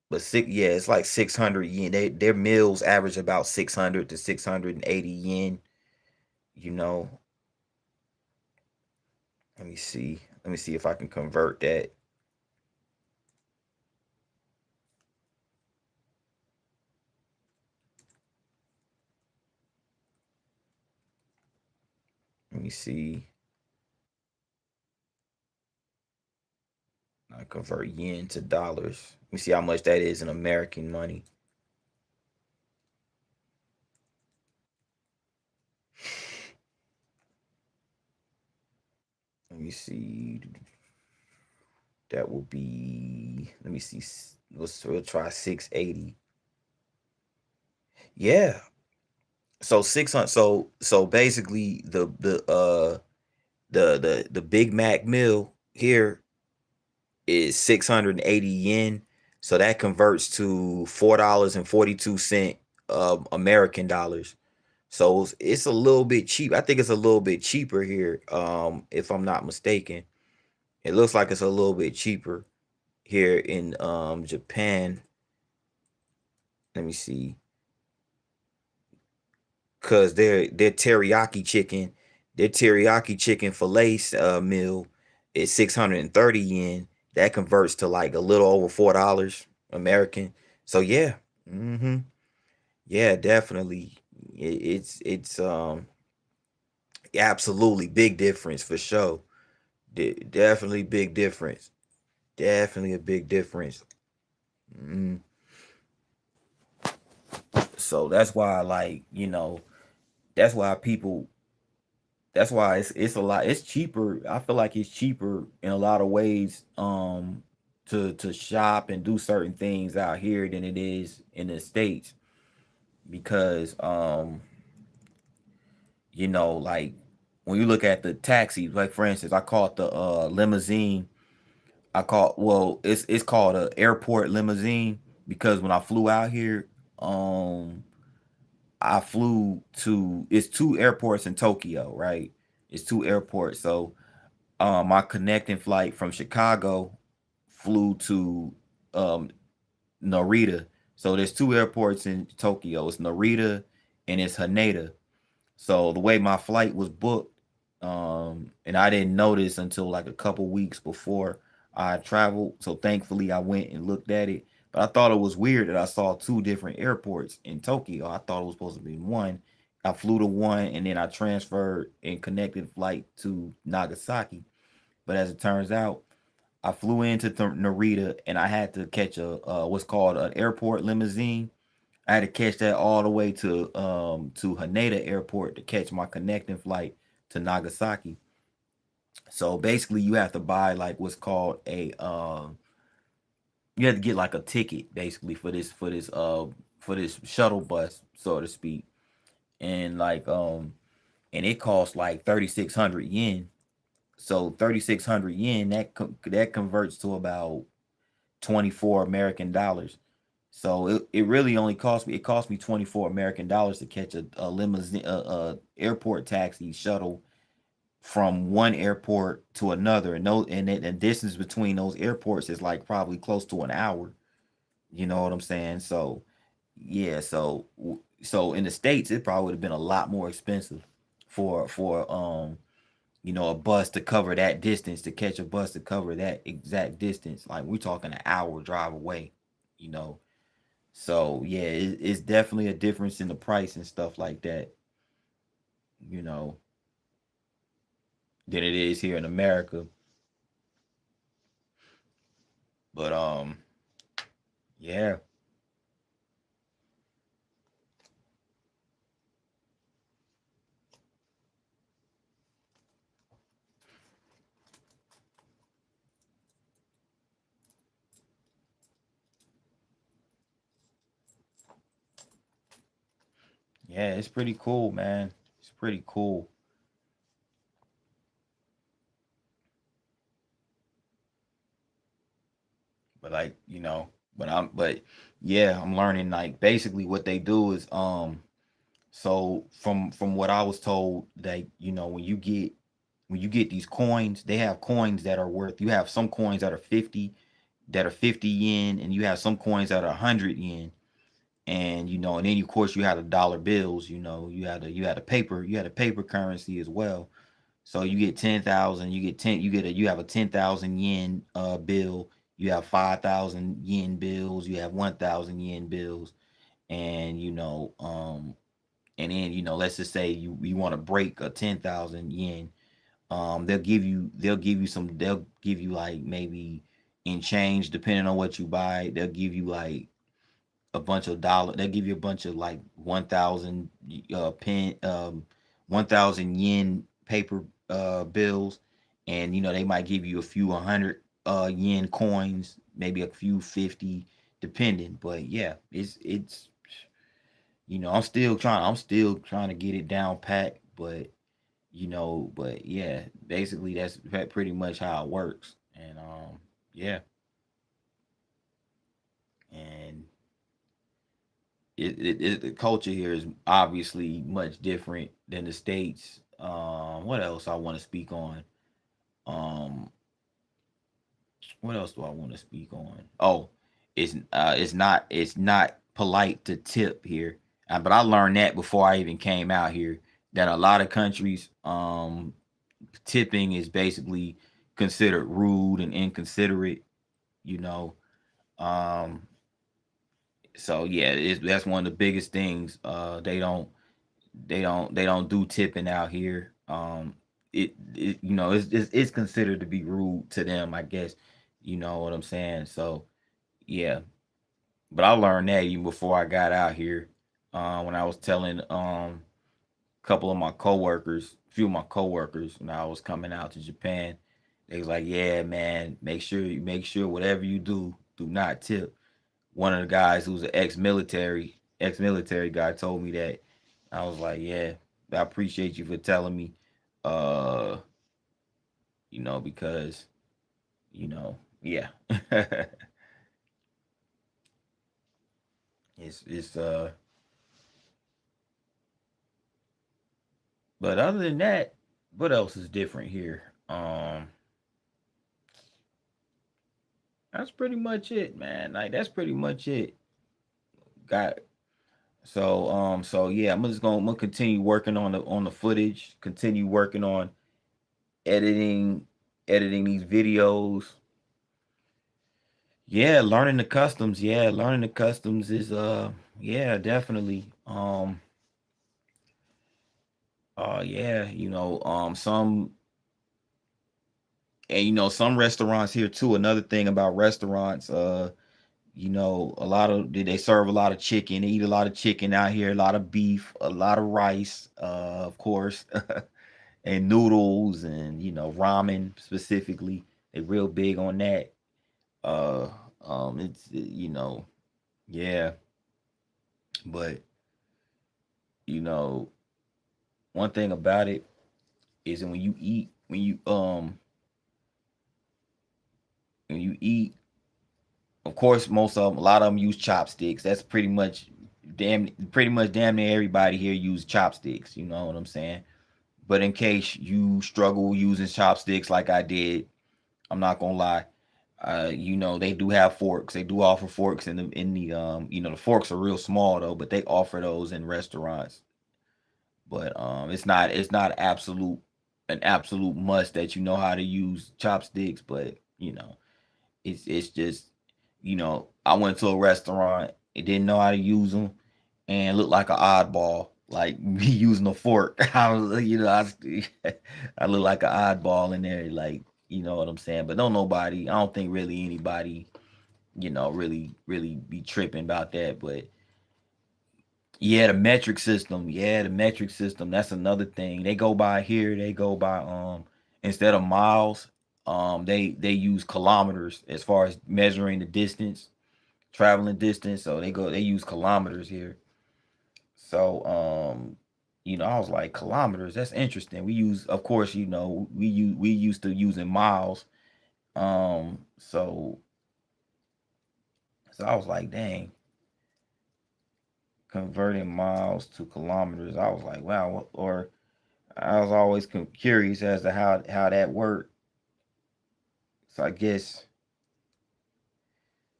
But yeah, it's like 600 yen. Their meals average about 600 to 680 yen, you know. Let me see. Let me see if I can convert that. Let me see. I convert yen to dollars. Let me see how much that is in American money. Let me see. That will be. Let me see. We'll try 680. Yeah. So 600. So basically, the Big Mac meal here is 680 yen. So that converts to $4.42 American dollars. So it's a little bit cheap. I think it's a little bit cheaper here, if I'm not mistaken. It looks like it's a little bit cheaper here in Japan. Let me see. Cause their teriyaki chicken fillet meal is 630 yen. That converts to like a little over $4 American. So yeah. hmm Yeah, definitely. It's absolutely big difference for sure. Definitely big difference. Definitely a big difference. Mm. So that's why, like, that's why people that's why it's a lot, it's cheaper. I feel like it's cheaper in a lot of ways, to shop and do certain things out here than it is in the States. Because like, when you look at the taxis, like for instance, I caught the limousine. It's called a airport limousine, because when I flew out here, um I flew to it's two airports in Tokyo, right? It's two airports. So my connecting flight from Chicago flew to um Narita. So there's two airports in Tokyo. It's Narita and it's Haneda. So the way my flight was booked, and I didn't notice until like a couple weeks before I traveled. So thankfully I went and looked at it. But I thought it was weird that I saw two different airports in Tokyo. I thought it was supposed to be one. I flew to one and then I transferred and connected flight to Nagasaki. But as it turns out, I flew into Narita and I had to catch a what's called an airport limousine. I had to catch that all the way to Haneda Airport to catch my connecting flight to Nagasaki. So basically, you have to buy like what's called a you have to get like a ticket basically for this shuttle bus, so to speak, and and it costs like 3,600 yen. So 3,600 yen that converts to about 24 American dollars. So it really only cost me 24 American dollars to catch a limousine airport taxi shuttle from one airport to another, and the distance between those airports is like probably close to an hour. You know what I'm saying? So yeah, so in the States it probably would have been a lot more expensive for a bus to cover that distance, to catch a bus to cover that exact distance. Like we're talking an hour drive away, you know. So yeah, it's definitely a difference in the price and stuff like that, you know, than it is here in America. But yeah, yeah, it's pretty cool, man. It's pretty cool. But like, but yeah, I'm learning like basically what they do is so from what I was told, that when you get these coins, they have coins that are worth, you have some coins that are 50 yen, and you have some coins that are 100 yen. And and then of course you had the dollar bills, you had a paper currency as well. So you get 10,000, you have a 10,000 yen bill, you have 5,000 yen bills, you have 1,000 yen bills, and and then let's just say you want to break a 10,000 yen. They'll give you like maybe in change, depending on what you buy, they'll give you like a bunch of they'll give you a bunch of like 1,000 pen 1,000 yen paper bills, and they might give you a few 100 yen coins, maybe a few 50, depending. But yeah, it's I'm still trying to get it down pat, but but yeah, basically that's pretty much how it works. And yeah, and the culture here is obviously much different than the States. What else I want to speak on? Um, what else do I want to speak on? Oh, it's not polite to tip here, but I learned that before I even came out here, that a lot of countries tipping is basically considered rude and inconsiderate. You know, um, so yeah, that's one of the biggest things. They don't do tipping out here. It's considered to be rude to them, I guess. You know what I'm saying? So yeah, but I learned that even before I got out here. When I was telling a couple of my coworkers, a few of my coworkers, when I was coming out to Japan, they was like, "Yeah, man, make sure whatever you do not tip." One of the guys who's an ex-military guy told me that. I was like, yeah, I appreciate you for telling me. Uh, because yeah, it's. But other than that, what else is different here? That's pretty much it, man. Like that's pretty much it. got so yeah, I'm gonna continue working on the footage, continue working on editing editing these videos. Yeah, learning the customs. Yeah, learning the customs is yeah, definitely. Yeah, some and some restaurants here too. Another thing about restaurants, a lot of they serve a lot of chicken. They eat a lot of chicken out here, a lot of beef, a lot of rice, of course, and noodles and ramen specifically. They real big on that. Uh it's yeah, but you know, one thing about it is that when you eat, of course, a lot of them use chopsticks. That's pretty much damn near everybody here use chopsticks. You know what I'm saying? But in case you struggle using chopsticks like I did, I'm not gonna lie. They do have forks. They do offer forks the forks are real small though, but they offer those in restaurants. But it's not an absolute must that you know how to use chopsticks, but it's just I went to a restaurant and didn't know how to use them and looked like an oddball, like me using a fork. I was, I look like an oddball in there, like you know what I'm saying. But I don't think really anybody, really be tripping about that. But yeah, the metric system. Yeah, the metric system. That's another thing. They go by here. They go by instead of miles, they use kilometers as far as measuring the distance, traveling distance. So they use kilometers here. So I was like kilometers. That's interesting. We use, of course, we used to using miles. So I was like, dang, converting miles to kilometers. I was like, wow. Or I was always curious as to how that worked. So I guess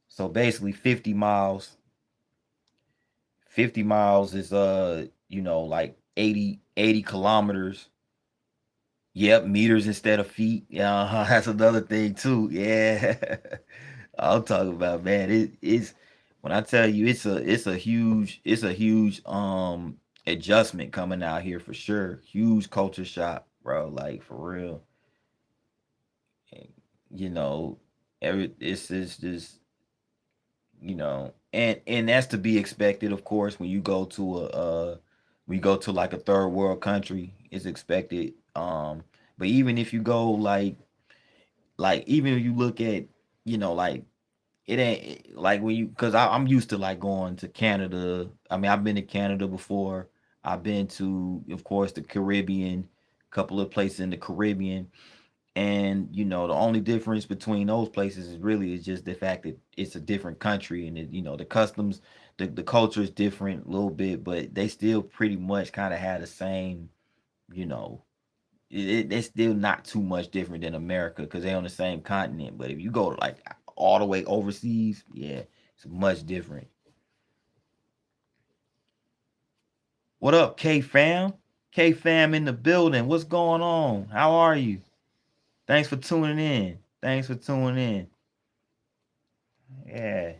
so. Basically, 50 miles is like 80 kilometers. Yep, meters instead of feet. Yeah, that's another thing too. Yeah, I'm talking about, man. It's when I tell you it's a huge adjustment coming out here for sure. Huge culture shock, bro. Like for real. And, you know, it's just and that's to be expected, of course, when you go to like a third world country, it's expected. But even if you go even if you look at like it ain't like when you because I'm used to like going to Canada. I mean, I've been to Canada before. I've been to, of course, the Caribbean, couple of places in the Caribbean. And the only difference between those places is just the fact that it's a different country, and the customs, the culture is different a little bit, but they still pretty much kind of have the same, you know, it's still not too much different than America because they're on the same continent. But if you go like all the way overseas, yeah, it's much different. What up, K fam? K fam in the building. What's going on? How are you? Thanks for tuning in. Thanks for tuning in. Yeah.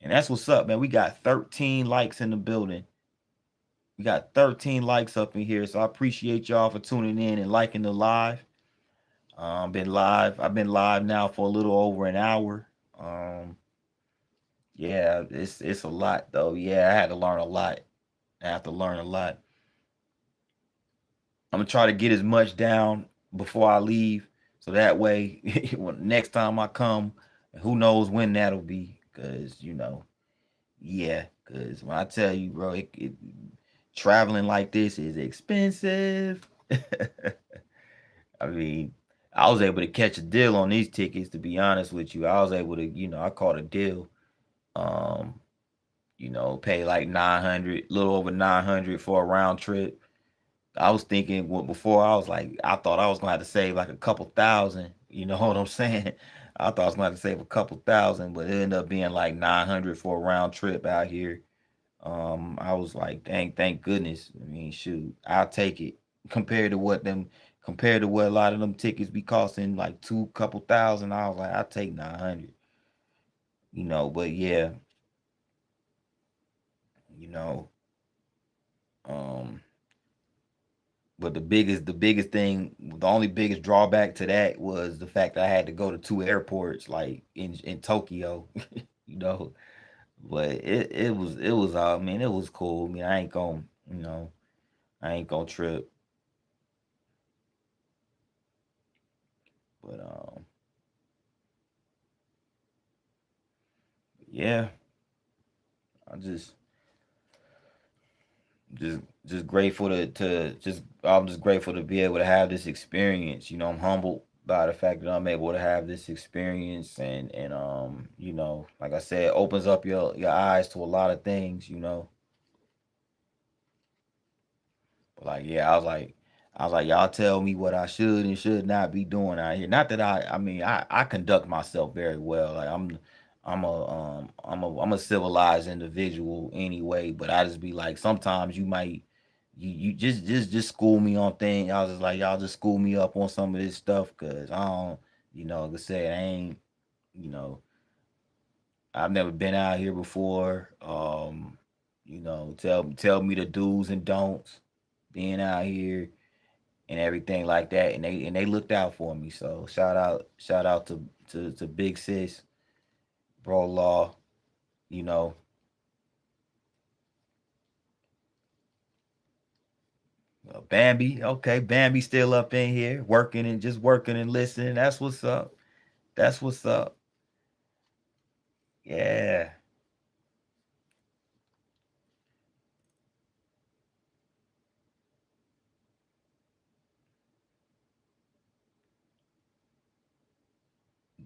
And that's what's up, man. We got 13 likes in the building. We got 13 likes up in here. So I appreciate y'all for tuning in and liking the live. I've been live now for a little over an hour. Yeah, it's a lot though. Yeah, I had to learn a lot. I have to learn a lot. I'm gonna try to get as much down before I leave. So that way, when next time I come, who knows when that'll be. Cause yeah, because when I tell you, bro, traveling like this is expensive. I mean, I was able to catch a deal on these tickets. To be honest with you, I was able to, I caught a deal. Um, pay like 900, little over 900 for a round trip. I was thinking before I was like, I thought I was gonna have to save like a couple thousand. You know what I'm saying? I thought I was going to save a couple thousand, but it ended up being like 900 for a round trip out here. I was like, dang, thank goodness. I mean, shoot, I'll take it compared to compared to what a lot of them tickets be costing, like two couple thousand. I was like, I'll take 900, but yeah, you know, um, but the biggest thing, the only biggest drawback to that was the fact that I had to go to two airports, like in Tokyo, you know. But it was I mean, it was cool. I mean, I ain't gonna trip. But yeah, I just just grateful to just I'm just grateful to be able to have this experience. I'm humbled by the fact that I'm able to have this experience, and like I said, it opens up your eyes to a lot of things. But like, yeah, I was like, y'all tell me what I should and should not be doing out here. Not that I mean, I conduct myself very well. Like I'm a civilized individual anyway. But I just be like, sometimes you just school me on things. I was just like, y'all just school me up on some of this stuff, cause I don't, like I said, I ain't, you know, I've never been out here before. Tell me the do's and don'ts being out here and everything like that, and they looked out for me. So shout out to Big Sis, Bro Law, you know. Bambi, okay, Bambi still up in here working and just working and listening. That's what's up. That's what's up. Yeah,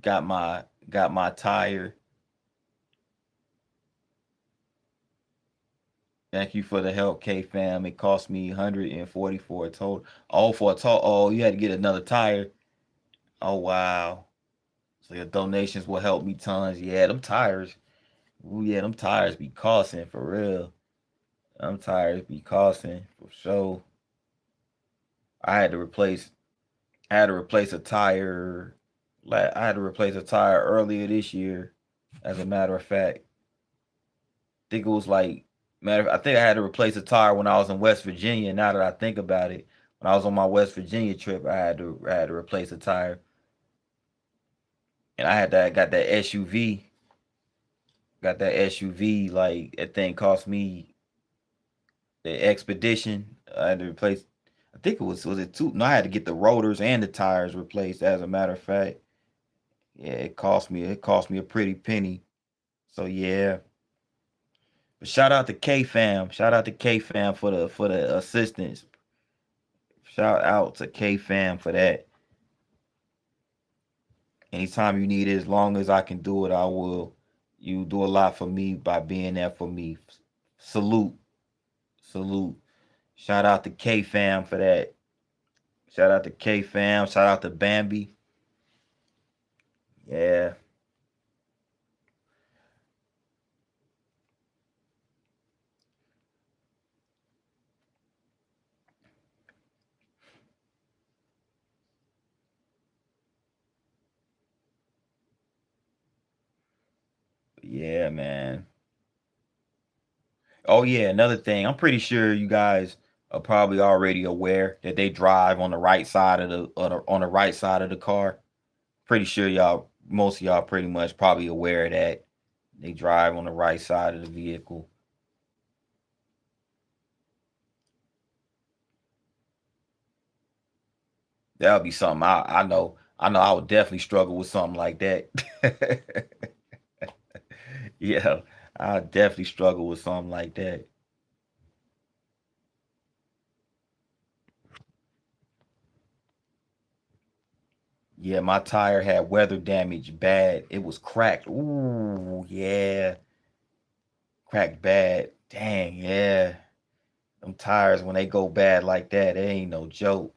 got my got my tire. Thank you for the help, K fam. It cost me 144 total. Oh, for a total. Oh, you had to get another tire. Oh wow. So your donations will help me tons. Yeah, them tires. Ooh, yeah, them tires be costing for real. Them tires be costing for sure. I had to replace I had to replace a tire. I had to replace a tire earlier this year. As a matter of fact, think it was like I think I had to replace a tire when I was in West Virginia. Now that I think about it, when I was on my West Virginia trip, I had to replace a tire, and I got that SUV. Got that SUV. Like that thing cost me the expedition. I had to replace. I think was it two? No, I had to get the rotors and the tires replaced. As a matter of fact, yeah, it cost me a pretty penny. So yeah, but shout out to K fam. Shout out to K fam for the assistance. Shout out to K fam for that. Anytime you need it, as long as I can do it, I will. You do a lot for me by being there for me. Salute, salute. Shout out to K fam for that. Shout out to K fam. Shout out to Bambi. Yeah, yeah, man. Oh yeah, another thing. I'm pretty sure you guys are probably already aware that they drive on the right side of on the right side of the car. Pretty sure most of y'all pretty much probably aware of that. They drive on the right side of the vehicle. That would be something I know I would definitely struggle with something like that. Yeah, I definitely struggle with something like that. Yeah, my tire had weather damage bad. It was cracked. Ooh, yeah. Cracked bad. Dang, yeah. Them tires when they go bad like that, it ain't no joke.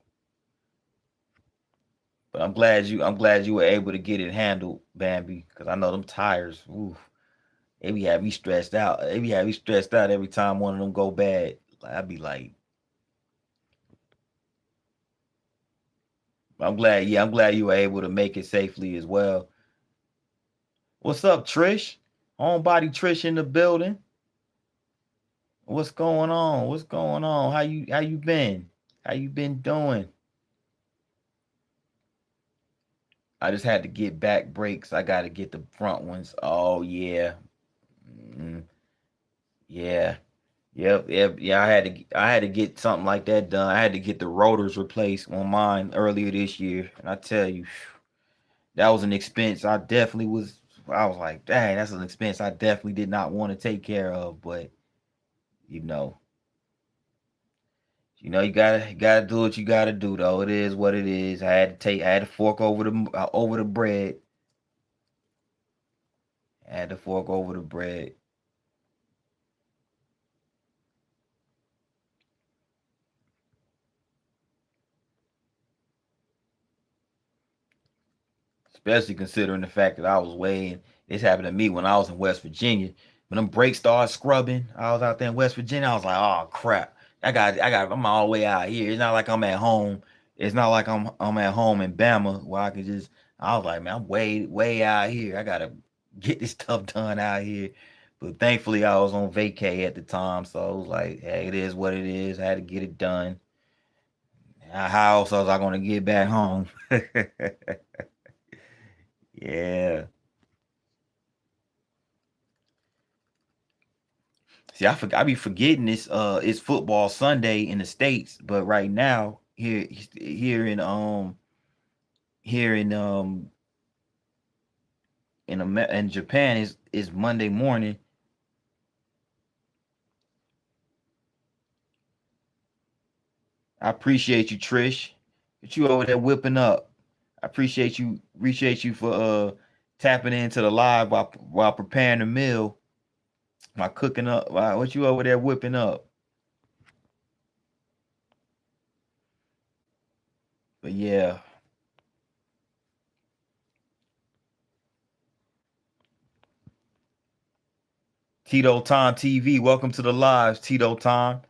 But I'm glad you were able to get it handled, Bambi, because I know them tires. Ooh, they be have me stressed out. They be have me stressed out every time one of them go bad. Like, I'd be like, I'm glad. Yeah, I'm glad you were able to make it safely as well. What's up, Trish? Homebody Trish in the building. What's going on? What's going on? How you been? How you been doing? I just had to get back brakes. I got to get the front ones. Oh yeah, mm, yeah, yep. Yeah, I had to get something like that done. I had to get the rotors replaced on mine earlier this year, and I tell you, that was an expense. I was like, dang, that's an expense I definitely did not want to take care of. But you know, you gotta do what you gotta do though. It is what it is. I had to fork over the bread. I had to fork over the bread. Especially considering the fact that I was weighing. This happened to me when I was in West Virginia. When them brakes started scrubbing, I was out there in West Virginia. I was like, oh crap. I'm all the way out here. It's not like I'm at home. It's not like I'm at home in Bama where I can just I was like, man, I'm way out here. I gotta get this stuff done out here. But thankfully I was on vacay at the time. So I was like, hey, it is what it is. I had to get it done. How else was I gonna get back home? Yeah. See, I be forgetting it's football Sunday in the States, but right now here here in Japan is Monday morning. I appreciate you, Trish. That you over there whipping up. I appreciate you for tapping into the live while preparing the meal, while cooking up. What you over there whipping up? But yeah, Tito Time TV. Welcome to the lives, Tito Time.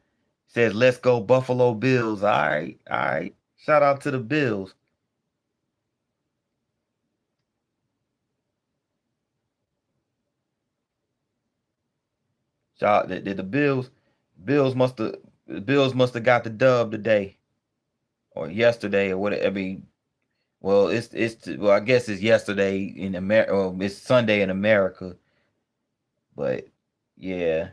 Says, let's go Buffalo Bills. All right, all right. Shout out to the Bills. Shout did the Bills must have the Bills must have got the dub today or yesterday or whatever. I mean, well, I guess it's yesterday in America. Or it's Sunday in America, but yeah.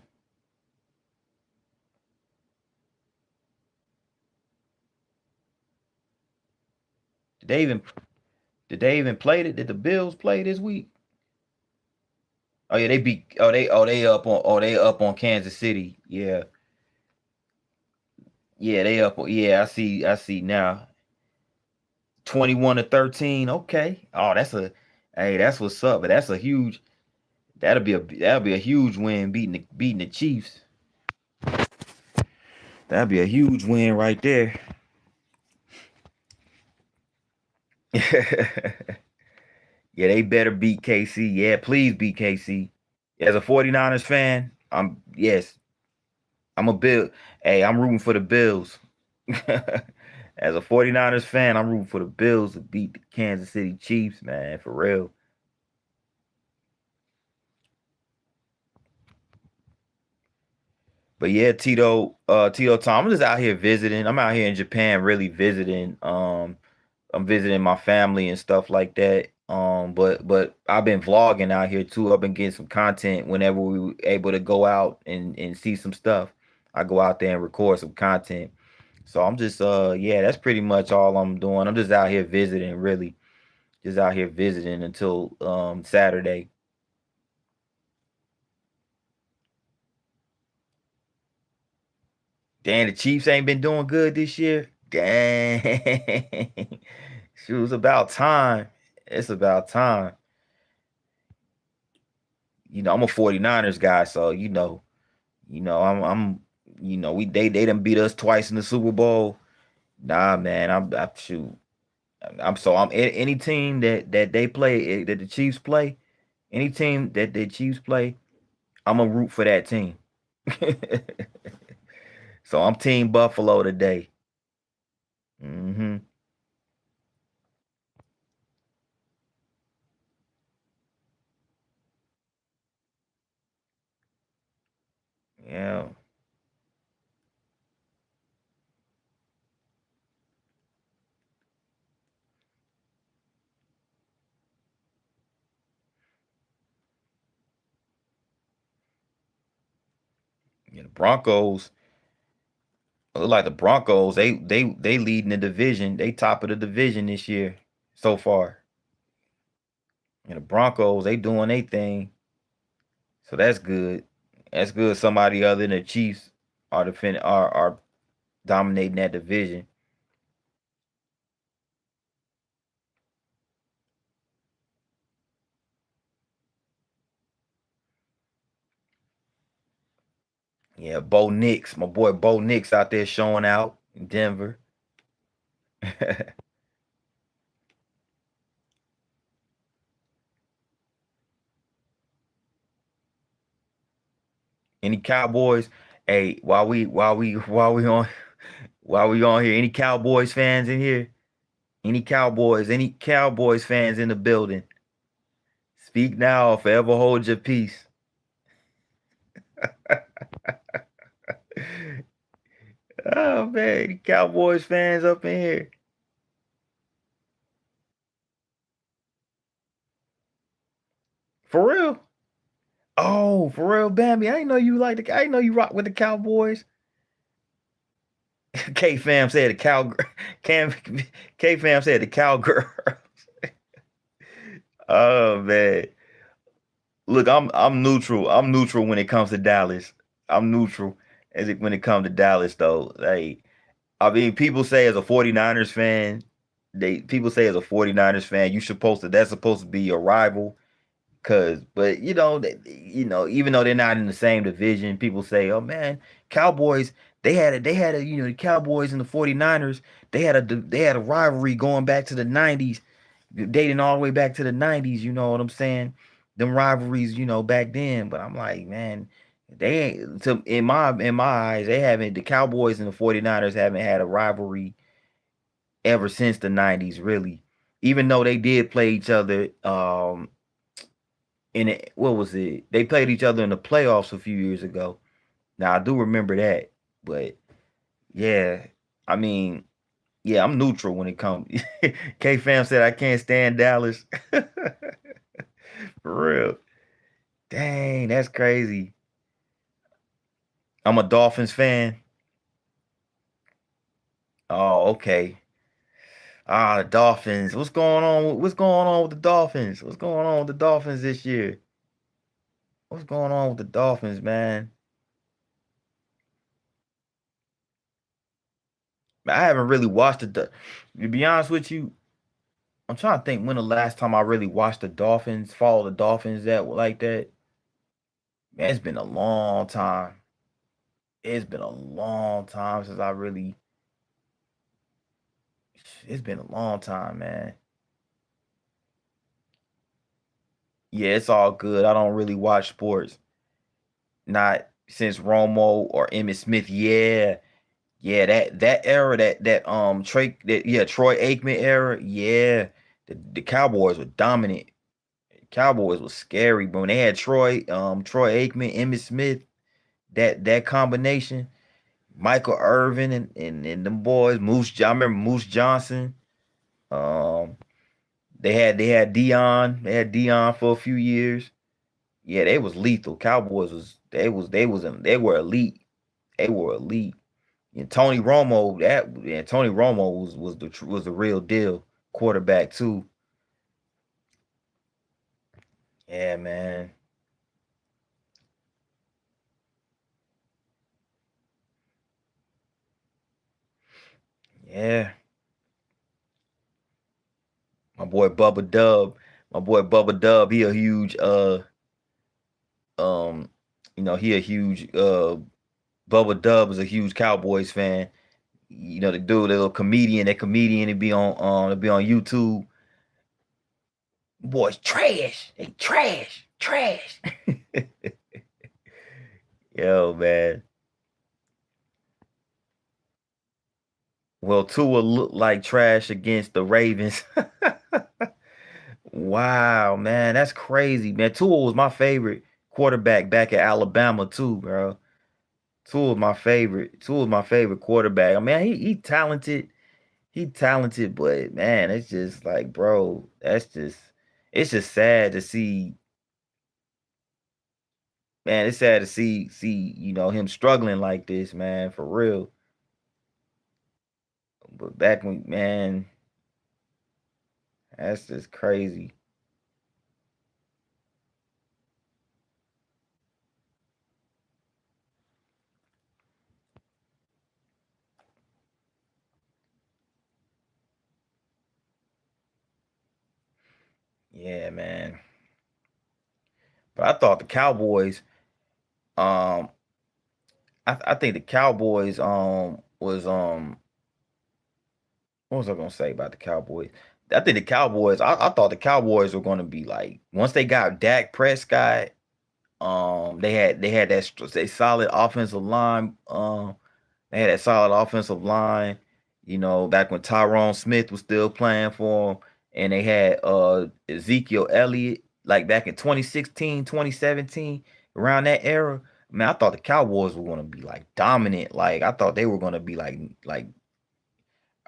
Did they even did they even play it? Did the Bills play this week? Oh yeah, they beat. They up on Kansas City. Yeah, yeah, they up. Yeah, I see now. 21-13. Okay. Oh, that's what's up. But that's a huge that'll be a huge win beating the Chiefs. That'll be a huge win right there. Yeah, they better beat KC. Yeah, please beat KC. As a 49ers fan, I'm a Bill. Hey, I'm rooting for the Bills. As a 49ers fan, I'm rooting for the Bills to beat the Kansas City Chiefs, man, for real. But yeah, Tito Tom, I'm just out here visiting. I'm out here in Japan really visiting. I'm visiting my family and stuff like that. But I've been vlogging out here too. I've been getting some content whenever we were able to go out and see some stuff. I go out there and record some content. So I'm just yeah, that's pretty much all I'm doing. I'm just out here visiting, really. Just out here visiting until Saturday. Damn, the Chiefs ain't been doing good this year. Dang. It was about time. It's about time. I'm a 49ers guy, so I'm we they done beat us twice in the Super Bowl. Nah, man, I'm shoot. I'm any team that they play that the Chiefs play, any team that the Chiefs play, I'm gonna root for that team. So I'm Team Buffalo today. Hmm. Yeah. Yeah, the Broncos look like the Broncos. They leading the division. They top of the division this year so far. And the Broncos, they doing their thing. So that's good. That's good. Somebody other than the Chiefs are dominating that division. Yeah, Bo Nix, my boy Bo Nix out there showing out in Denver. Any Cowboys? Hey, while we on here, any Cowboys fans in here? Any Cowboys fans in the building? Speak now or forever hold your peace. Oh man, any Cowboys fans up in here. For real? Oh, for real, Bambi. I didn't know you I didn't know you rock with the Cowboys. K fam said the cow Cam K fam said the cowgirl. Oh man. Look, I'm neutral. I'm neutral when it comes to Dallas. I'm neutral when it comes to Dallas though. Like I mean, people say as a 49ers fan, people say as a 49ers fan, that's supposed to be your rival. But even though they're not in the same division, people say, "Oh man, Cowboys, the Cowboys and the 49ers, they had a rivalry going back to the 90s, dating all the way back to the 90s, you know what I'm saying? Them rivalries, back then." But I'm like, man, they ain't in my eyes, the Cowboys and the 49ers haven't had a rivalry ever since the 90s, really. Even though they did play each other what was it? They played each other in the playoffs a few years ago. Now I do remember that, but yeah, I mean, yeah, I'm neutral when it comes. K fam said I can't stand Dallas. For real. Dang, that's crazy. I'm a Dolphins fan. Oh, okay. Ah, the Dolphins. What's going on with the Dolphins? What's going on with the Dolphins this year? What's going on with the Dolphins, man? I haven't really watched to be honest with you, I'm trying to think when the last time I really watched the Dolphins, follow the Dolphins that like that. Man, it's been a long time. It's been a long time since I really. It's been a long time, man. Yeah, it's all good. I don't really watch sports. Not since Romo or Emmitt Smith. Yeah, yeah, that era, Troy Aikman era. Yeah, the Cowboys were dominant. Cowboys was scary, but when they had Troy Aikman, Emmitt Smith, that combination. Michael Irvin and them boys, I remember Moose Johnson. Um, they had Dion for a few years. Yeah, they was lethal. Cowboys they were elite. They were elite. And Tony Romo was the real deal quarterback too. Yeah, man. Yeah, my boy Bubba Dub. My boy Bubba Dub. He a huge he a huge Bubba Dub is a huge Cowboys fan. The dude, the little comedian, that comedian, to be on YouTube. Boys, trash. They trash, trash. Yo, man. Well, Tua looked like trash against the Ravens. Wow, man, that's crazy, man. Tua was my favorite quarterback back at Alabama too, bro. Tua was my favorite. Tua was my favorite quarterback. I mean, he talented. He talented, but man, it's just like, bro, it's just sad to see, man. It's sad to see, him struggling like this, man, for real. But back when, man, that's just crazy. Yeah, man. But I thought the Cowboys, um, I think the Cowboys, what was I gonna say about the Cowboys? I think the Cowboys, I thought the Cowboys were gonna be like, once they got Dak Prescott, they had that solid offensive line. They had that solid offensive line, back when Tyrone Smith was still playing for them. And they had Ezekiel Elliott, like back in 2016, 2017, around that era. Man, I thought the Cowboys were gonna be like dominant. Like I thought they were gonna be like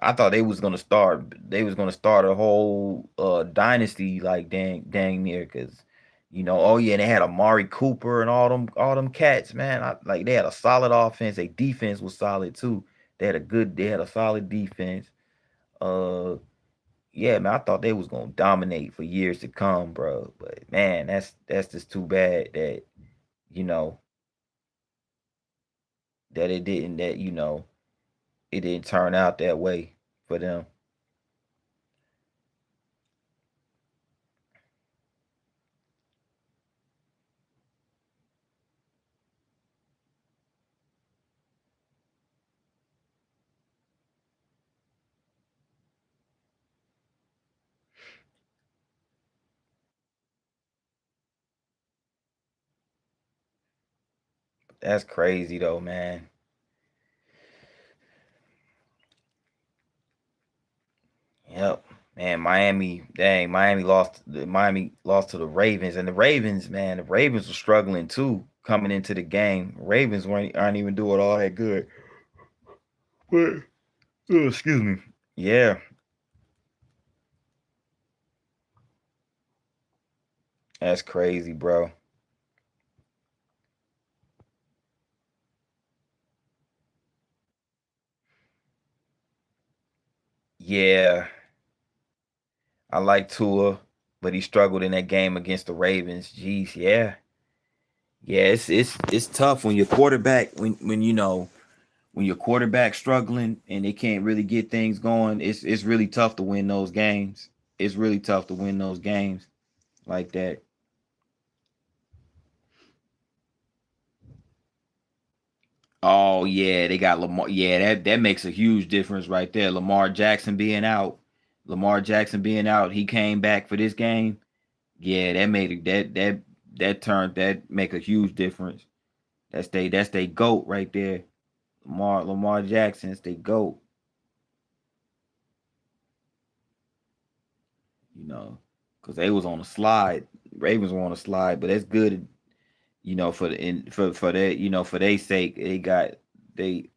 I thought they was gonna start a whole dynasty, like dang near, because oh yeah, and they had Amari Cooper and all them cats, man. Like they had a solid offense. Their defense was solid too. They had a solid defense. Uh yeah, man, I thought they was gonna dominate for years to come, bro. But man, that's just too bad that you know that it didn't turn out that way for them. That's crazy though, man. Yep. Man, Miami lost to the Ravens, and the Ravens, man, the Ravens were struggling too coming into the game. Ravens aren't even doing all that good. But, oh, excuse me. Yeah, that's crazy, bro. Yeah, I like Tua, but he struggled in that game against the Ravens. Jeez, yeah. Yeah, it's tough when your quarterback when your quarterback struggling and they can't really get things going. It's really tough to win those games. It's really tough to win those games like that. Oh yeah, they got Lamar. Yeah, that makes a huge difference right there. Lamar Jackson being out, he came back for this game. Yeah, that made it that make a huge difference. That's they goat right there. Lamar Jackson's they goat. You know, because they was on a slide. Ravens were on a slide, but that's good. For the for that, for their sake, they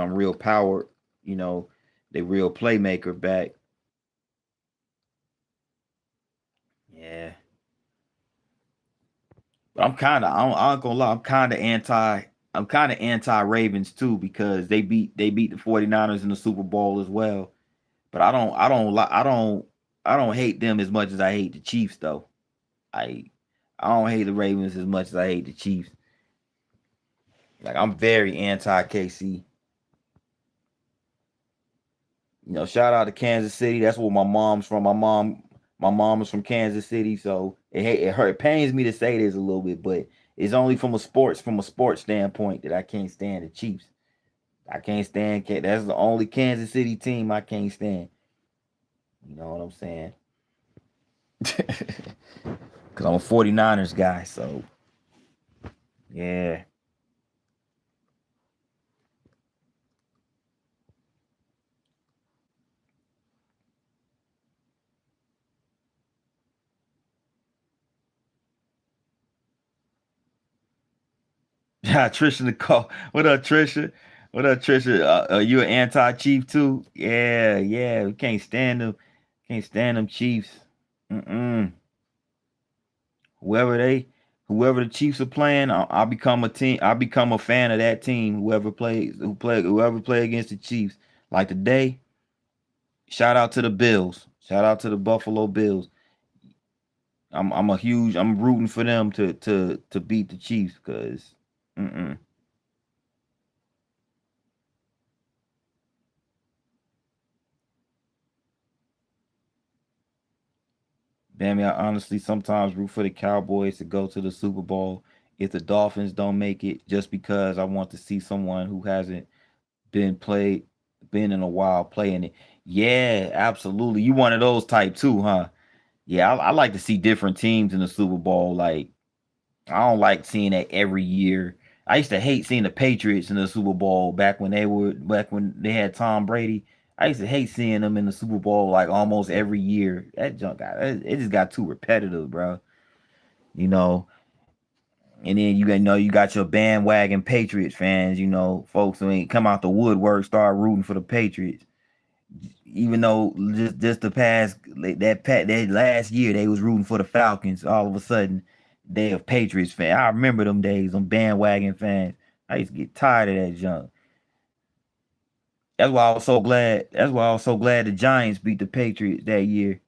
real power. You know, they real playmaker back. Yeah. But I'm not gonna lie, I'm kind of anti Ravens too because they beat the 49ers in the Super Bowl as well. But I don't hate them as much as I hate the Chiefs though. I I don't hate the Ravens as much as I hate the Chiefs. Like I'm very anti KC. Shout out to Kansas City. That's where my mom's from. My mom is from Kansas City, so it pains me to say this a little bit, but it's only from a sports standpoint that I can't stand the Chiefs. I can't stand. That's the only Kansas City team I can't stand. You know what I'm saying? Because I'm a 49ers guy. So, yeah. Yeah, Trisha Nicole. What up, Trisha? What up, Trisha? Are you an anti-Chief too? Yeah, yeah. We can't stand them. Can't stand them Chiefs. Mm-mm. Whoever they, whoever the Chiefs are playing, I'll become a team. I'll become a fan of that team. Whoever play against the Chiefs. Like today, shout out to the Bills. Shout out to the Buffalo Bills. I'm rooting for them to beat the Chiefs because. Mm-mm. Damn, I honestly sometimes root for the Cowboys to go to the Super Bowl if the Dolphins don't make it, just because I want to see someone who hasn't been played, been in a while playing it. Yeah, absolutely. You one of those type too, huh? Yeah, I like to see different teams in the Super Bowl. Like I don't like seeing that every year. I used to hate seeing the Patriots in the Super Bowl back when they had Tom Brady. I used to hate seeing them in the Super Bowl like almost every year. That junk got it just got too repetitive, bro. You know, and then you got your bandwagon Patriots fans. You know, folks who ain't come out the woodwork start rooting for the Patriots, even though just the past that last year they was rooting for the Falcons. All of a sudden, they a Patriots fan. I remember them days, them bandwagon fans. I used to get tired of that junk. That's why I was so glad. That's why I was so glad the Giants beat the Patriots that year.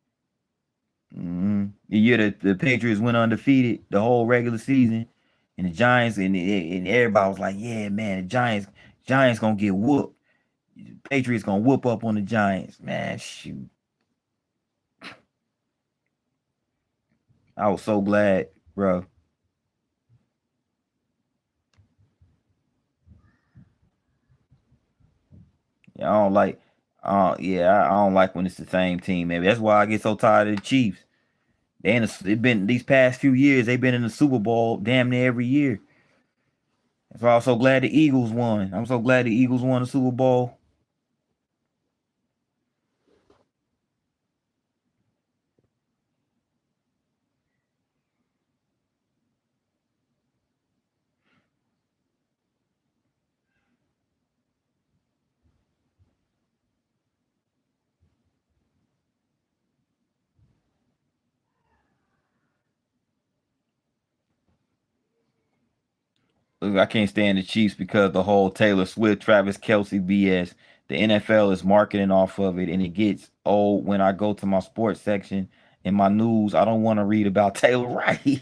The year that the Patriots went undefeated the whole regular season, and the Giants and everybody was like, "Yeah, man, the Giants gonna get whooped. Patriots gonna whoop up on the Giants, man." Shoot, I was so glad, bro. Yeah, I don't like. I don't like when it's the same team. Maybe that's why I get so tired of the Chiefs. They've been these past few years. They've been in the Super Bowl damn near every year. That's why I'm so glad the Eagles won. I'm so glad the Eagles won the Super Bowl. Look, I can't stand the Chiefs because the whole Taylor Swift, Travis Kelsey BS. The NFL is marketing off of it, and it gets old when I go to my sports section in my news. I don't want to read about Taylor Wright.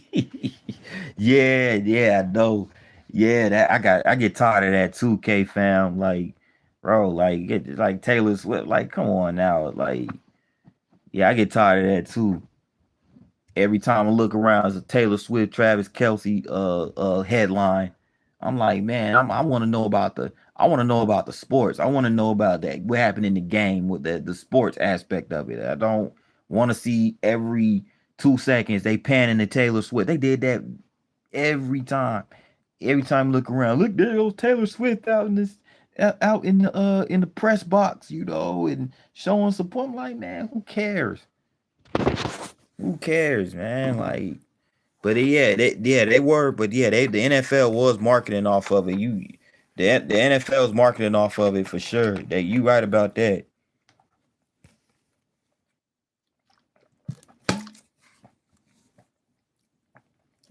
Yeah, yeah, I know. Yeah, that I get tired of that too, K fam. Like, bro, like Taylor Swift. Like, come on now. Like, yeah, I get tired of that too. Every time I look around, it's a Taylor Swift, Travis Kelsey headline. I'm like, man, I want to know about I want to know about the sports. I want to know about that what happened in the game with the sports aspect of it. I don't want to see every 2 seconds they panning to Taylor Swift. They did that every time. Every time I look around, look, there goes Taylor Swift out in this out in the press box, and showing support. I'm like, man, who cares? Who cares, man? Like, but they were, but yeah, the NFL was marketing off of it. The NFL is marketing off of it for sure. That you right about that.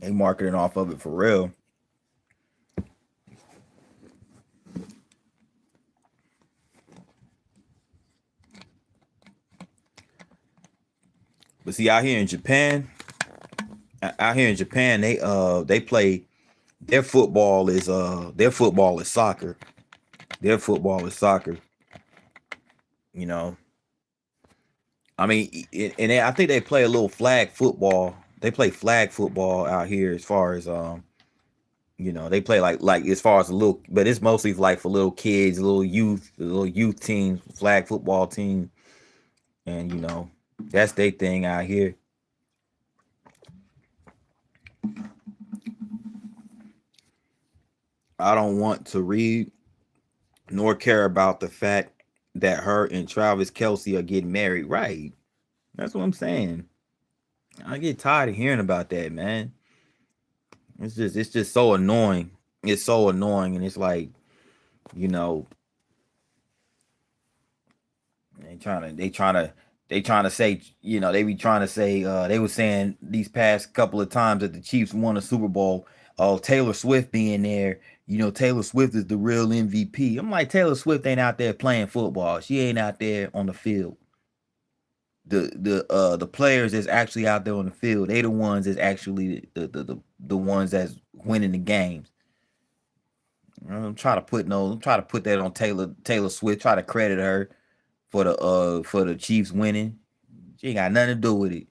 They marketing off of it for real. But see, out here in Japan, they play their football is soccer. Their football is soccer. You know, I mean, I think they play a little flag football. They play flag football out here as far as They play like as far as a little, but it's mostly like for little kids, little youth team, flag football team, and that's their thing out here. I don't want to read nor care about the fact that her and Travis Kelsey are getting married. Right. That's what I'm saying. I get tired of hearing about that, man. It's just so annoying. It's so annoying, and it's like, you know, they trying to say, they be trying to say, they were saying these past couple of times that the Chiefs won a Super Bowl, oh, Taylor Swift being there, Taylor Swift is the real MVP. I'm like, Taylor Swift ain't out there playing football. She ain't out there on the field. The players that's actually out there on the field, they the ones that's actually the ones that's winning the games. I'm trying to put no, I'm trying to put that on Taylor Swift. Try to credit her for the Chiefs winning. She ain't got nothing to do with it.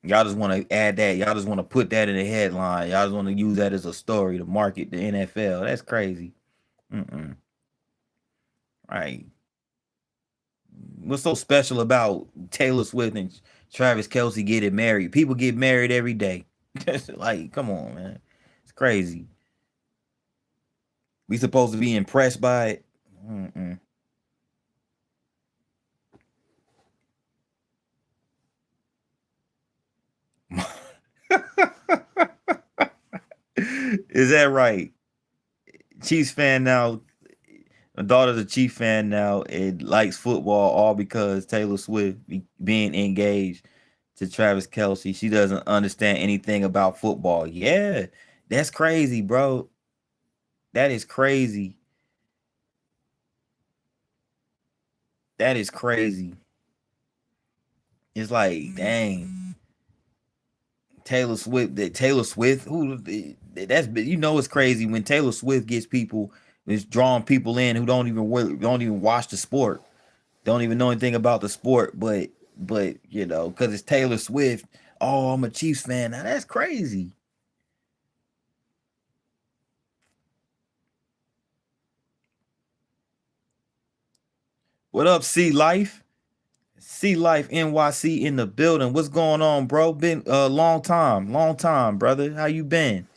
Y'all just want to add that. Y'all just want to put that in the headline. Y'all just want to use that as a story to market the NFL. That's crazy. Mm-mm. Right. What's so special about Taylor Swift and Travis Kelsey getting married? People get married every day. Like, come on, man. It's crazy. We supposed to be impressed by it. Mm-mm. Is that right? Chiefs fan now. My daughter's a Chief fan now and likes football all because Taylor Swift being engaged to Travis Kelsey. She doesn't understand anything about football. Yeah, that's crazy, bro. That is crazy. That is crazy. It's like, dang, Taylor Swift, who that's it's crazy when Taylor Swift gets people, is drawing people in who don't even watch the sport, don't even know anything about the sport, but because it's Taylor Swift. Oh, I'm a Chiefs fan. Now that's crazy. What up, C Life? C Life NYC in the building. What's going on, bro? Been a long time, brother. How you been?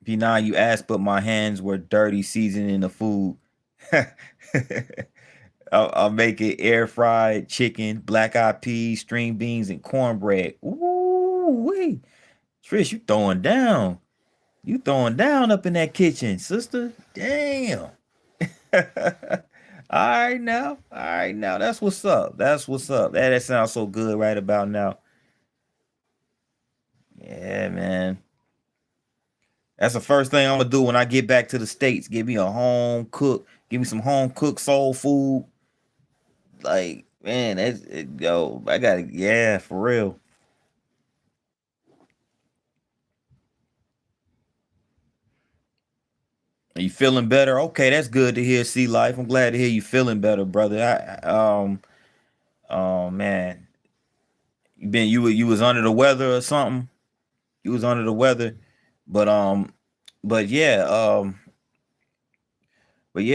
P9, you asked, but my hands were dirty seasoning the food. I'll make it air fried chicken, black eyed peas, string beans, and cornbread. Ooh, wee. Trish, you throwing down. You throwing down up in that kitchen, sister. Damn. All right now. All right now. That's what's up. That's what's up. That sounds so good right about now. Yeah, man. That's the first thing I'm gonna do when I get back to the States. Give me a home cook. Give me some home cooked soul food. Like, man, yo, I gotta, yeah, for real. Are you feeling better? Okay, that's good to hear. See life. I'm glad to hear you feeling better, brother. Oh man, you was under the weather or something. You was under the weather, but but yeah,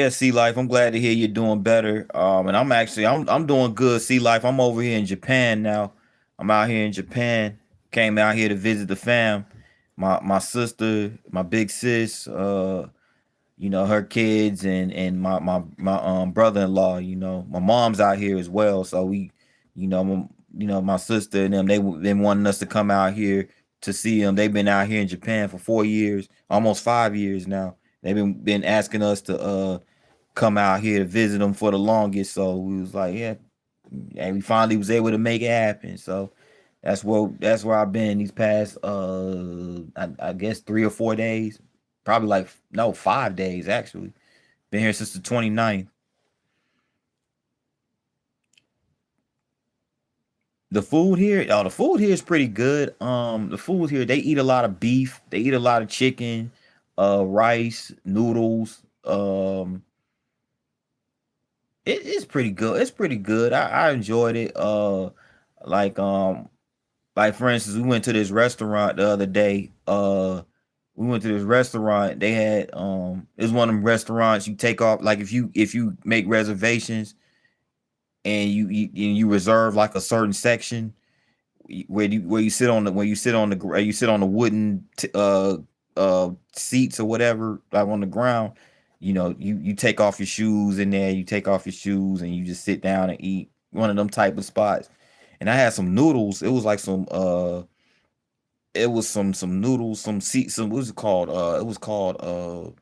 See life. I'm glad to hear you're doing better. And I'm doing good. See life. I'm over here in Japan now. I'm out here in Japan. Came out here to visit the fam. My sister, my big sis, her kids and my brother-in-law, my mom's out here as well. So my sister and them, they been wanting us to come out here to see them. They've been out here in Japan for 4 years, almost 5 years now. They've been asking us to come out here to visit them for the longest. So we was like, yeah, and we finally was able to make it happen. So that's where I've been these past I guess 3 or 4 days. Probably like no 5 days actually. Been here since the 29th. The food here is pretty good. The food here, they eat a lot of beef, they eat a lot of chicken, rice, noodles. It's pretty good. It's pretty good. I enjoyed it. Like like for instance, we went to this restaurant the other day. We went to this restaurant. They had it's one of them restaurants you take off, like if you make reservations and you reserve like a certain section where you sit on the you sit on the wooden seats or whatever, like on the ground. You take off your shoes in there. You take off your shoes and you just sit down and eat. One of them type of spots. And I had some noodles. It was like some noodles, some what was it called? It was called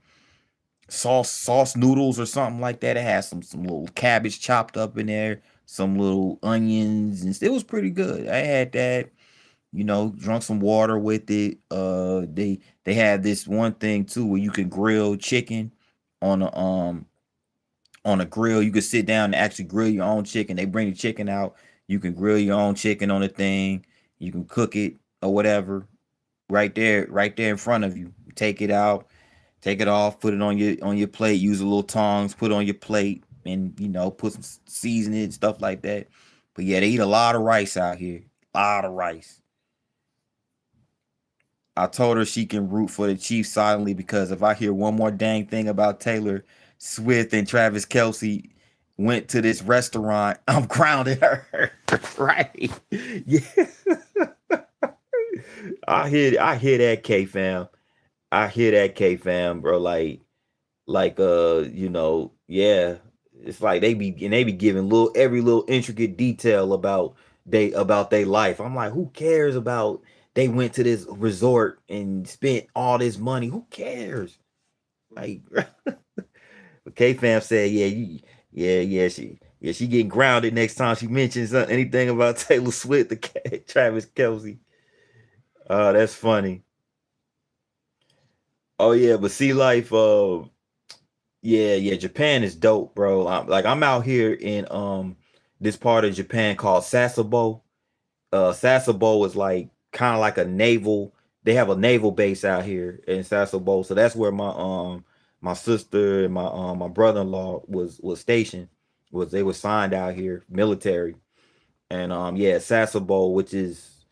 sauce noodles or something like that. It had some little cabbage chopped up in there, some little onions, and it was pretty good. I had that. Drunk some water with it. They had this one thing too where you can grill chicken on a grill. You could sit down and actually grill your own chicken. They bring the chicken out. You can grill your own chicken on the thing. You can cook it or whatever right there in front of you. Take it out, take it off, put it on your plate. Use a little tongs, put it on your plate, and put some seasoning and stuff like that. But yeah, they eat a lot of rice out here. A lot of rice. I told her she can root for the Chiefs silently because if I hear one more dang thing about Taylor Swift and Travis Kelsey went to this restaurant, I'm grounding her. Right? Yeah. I hear that K fam. I hear that K fam, bro. Yeah. It's like they be giving every little intricate detail about their life. I'm like, who cares about they went to this resort and spent all this money? Who cares? Like K fam said, she getting grounded next time she mentions anything about Taylor Swift to Travis Kelsey. Oh, that's funny. Oh yeah, but Sea Life, yeah, Japan is dope, bro. I'm out here in this part of Japan called Sasebo. Sasebo is like kind of like a naval. They have a naval base out here in Sasebo, so that's where my sister and my brother-in-law was stationed. Was They were signed out here, military, and yeah, Sasebo, which is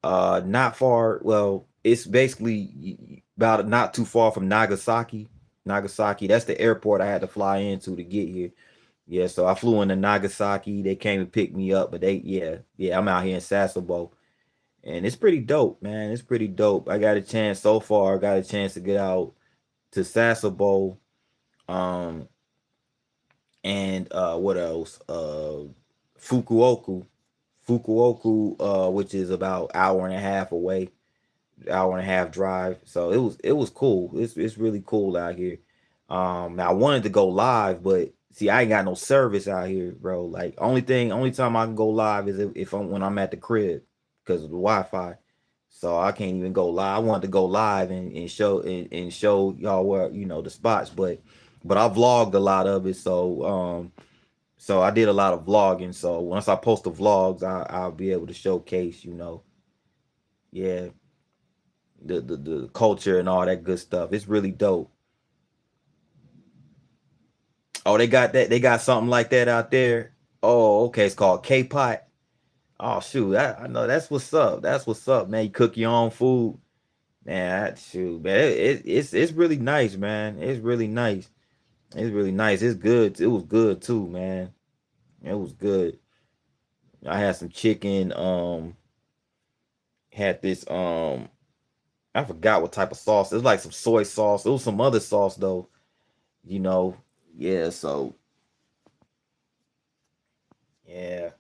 not far. Well, it's basically about not too far from Nagasaki. Nagasaki, that's the airport I had to fly into to get here. Yeah, so I flew into Nagasaki. They came and picked me up, but yeah, I'm out here in Sasebo, and it's pretty dope, man. It's pretty dope. I got a chance so far. I got a chance to get out to Sasebo, um, and what else? Fukuoka, which is about hour and a half away, hour and a half drive. So it was cool. It's really cool out here. Now I wanted to go live, but see, I ain't got no service out here, bro. Like only time I can go live is if I'm when I'm at the crib because of the Wi-Fi. So I can't even go live. I wanted to go live and show y'all where the spots, but I vlogged a lot of it. So I did a lot of vlogging. So once I post the vlogs, I'll be able to showcase, yeah, the culture and all that good stuff. It's really dope. Oh, they got that. They got something like that out there. Oh, okay. It's called K-pot. Oh, shoot. I know that's what's up. That's what's up, man. You cook your own food, man. Shoot, man. It's really nice, man. It's really nice. It's really nice. It's good. It was good too, man. It was good. I had some chicken. Had this. I forgot what type of sauce. It was like some soy sauce. It was some other sauce though. You know. Yeah. So yeah.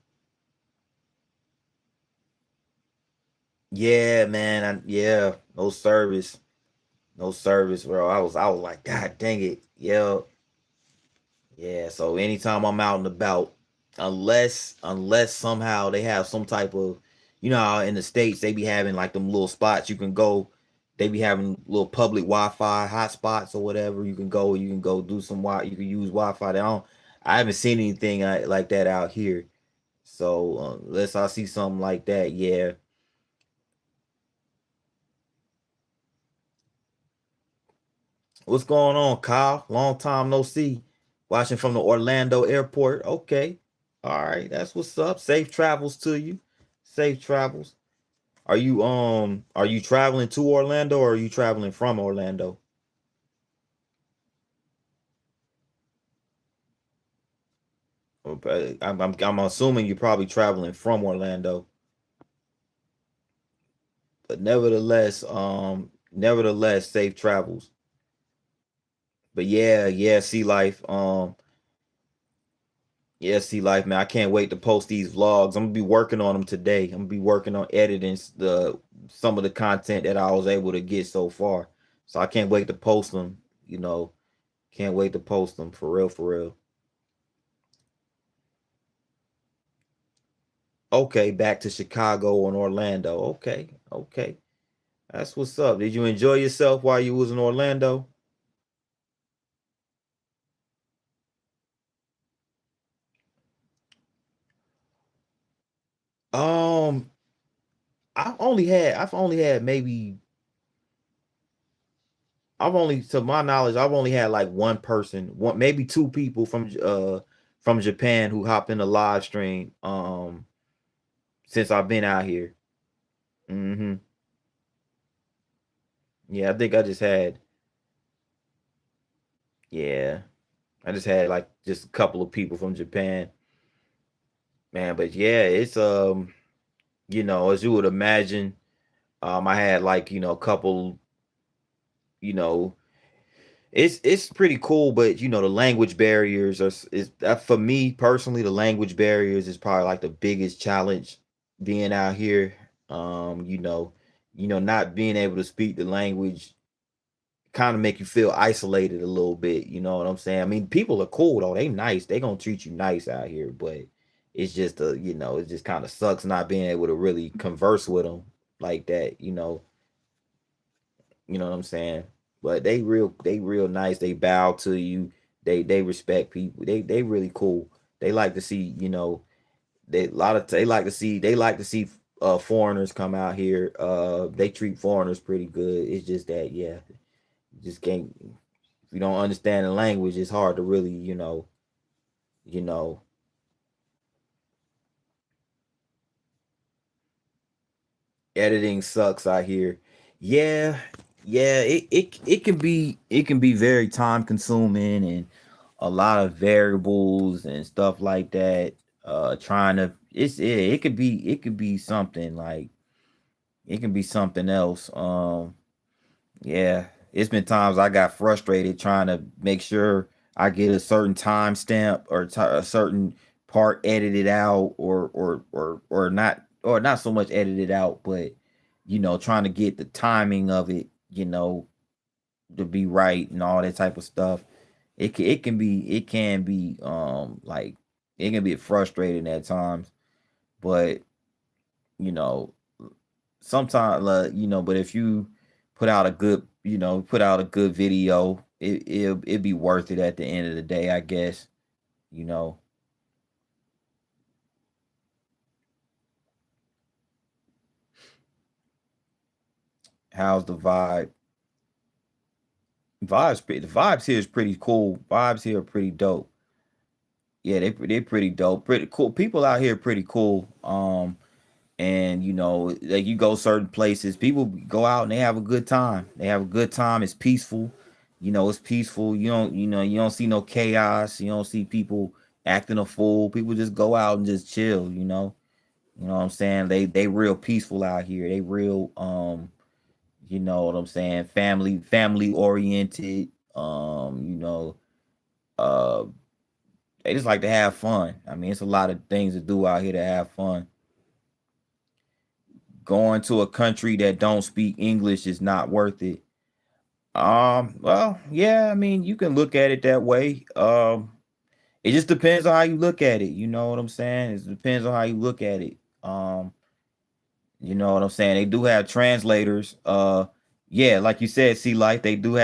Yeah, man. Yeah, no service, no service, bro. I was like, God dang it, yeah, yeah. So anytime I'm out and about, unless somehow they have some type of, how in the states they be having like them little spots you can go. They be having little public Wi-Fi hotspots or whatever. You can go do some You can use Wi-Fi. I haven't seen anything like that out here. So unless I see something like that, yeah. What's going on, Kyle? Long time no see. Watching from the Orlando airport. Okay. All right. That's what's up. Safe travels to you. Safe travels. Are you traveling to Orlando or are you traveling from Orlando? I'm assuming you're probably traveling from Orlando, but nevertheless, safe travels. But yeah, see life. Yeah, see life, man. I can't wait to post these vlogs. I'm gonna be working on them today. I'm gonna be working on editing the some of the content that I was able to get so far. So I can't wait to post them. You know, can't wait to post them for real, for real. Okay, back to Chicago and Orlando. Okay, okay. That's what's up. Did you enjoy yourself while you was in Orlando? Um, I've only had maybe I've only to my knowledge, I've only had like one person, one maybe two people from Japan who hopped in the live stream since I've been out here. Hmm. Yeah, I think I just had yeah, I just had like just a couple of people from Japan. Man, but yeah, it's as you would imagine, I had like, a couple, you know, it's pretty cool, but the language barriers is that for me personally, the language barriers is probably like the biggest challenge being out here. Not being able to speak the language kind of make you feel isolated a little bit. You know what I'm saying? I mean, people are cool though; they nice, they gonna treat you nice out here, but it's just it just kind of sucks not being able to really converse with them like that. You know what I'm saying? But they real nice. They bow to you. They respect people. They really cool. They like to see, they like to see foreigners come out here. They treat foreigners pretty good. It's just that, yeah, you just can't if you don't understand the language, it's hard to really, you know, editing sucks out here. Yeah, yeah, it can be very time consuming and a lot of variables and stuff like that. Trying to it could be something like it can be something else. Yeah, it's been times I got frustrated trying to make sure I get a certain timestamp or a certain part edited out or not so much edited out, but trying to get the timing of it, to be right and all that type of stuff. It can be like it can be frustrating at times, but you know sometimes but if you put out a good video, it'd be worth it at the end of the day, I guess. you know how's the vibes here is pretty cool. Vibes here are pretty dope. Yeah, they pretty dope, pretty cool people out here, pretty cool. And like you go certain places, people go out and they have a good time. They have a good time. It's peaceful. It's peaceful. You don't see no chaos. You don't see people acting a fool. People just go out and just chill. What I'm saying? They real peaceful out here. They real you know what I'm saying, family oriented. Uh they just like to have fun. I mean, it's a lot of things to do out here to have fun. Going to a country that don't speak English is not worth it. Well, yeah, I mean, you can look at it that way. It just depends on how you look at it. You know what I'm saying? It depends on how you look at it. You know what I'm saying? They do have translators. Yeah, like you said, see, like we do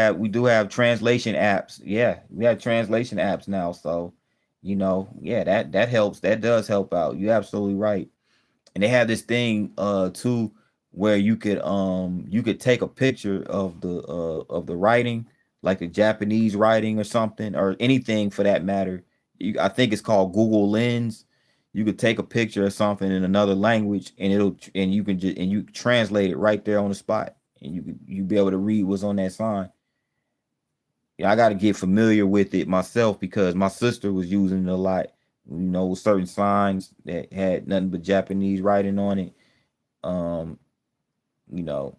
have translation apps. Yeah, we have translation apps now. So, yeah, that helps. That does help out. You're absolutely right. And they have this thing too where you could take a picture of the writing, like the Japanese writing or something or anything for that matter. I think it's called Google Lens. You could take a picture of something in another language, and you can just and you translate it right there on the spot, and you be able to read what's on that sign. Yeah, I got to get familiar with it myself because my sister was using it a lot. With certain signs that had nothing but Japanese writing on it. Um, you know,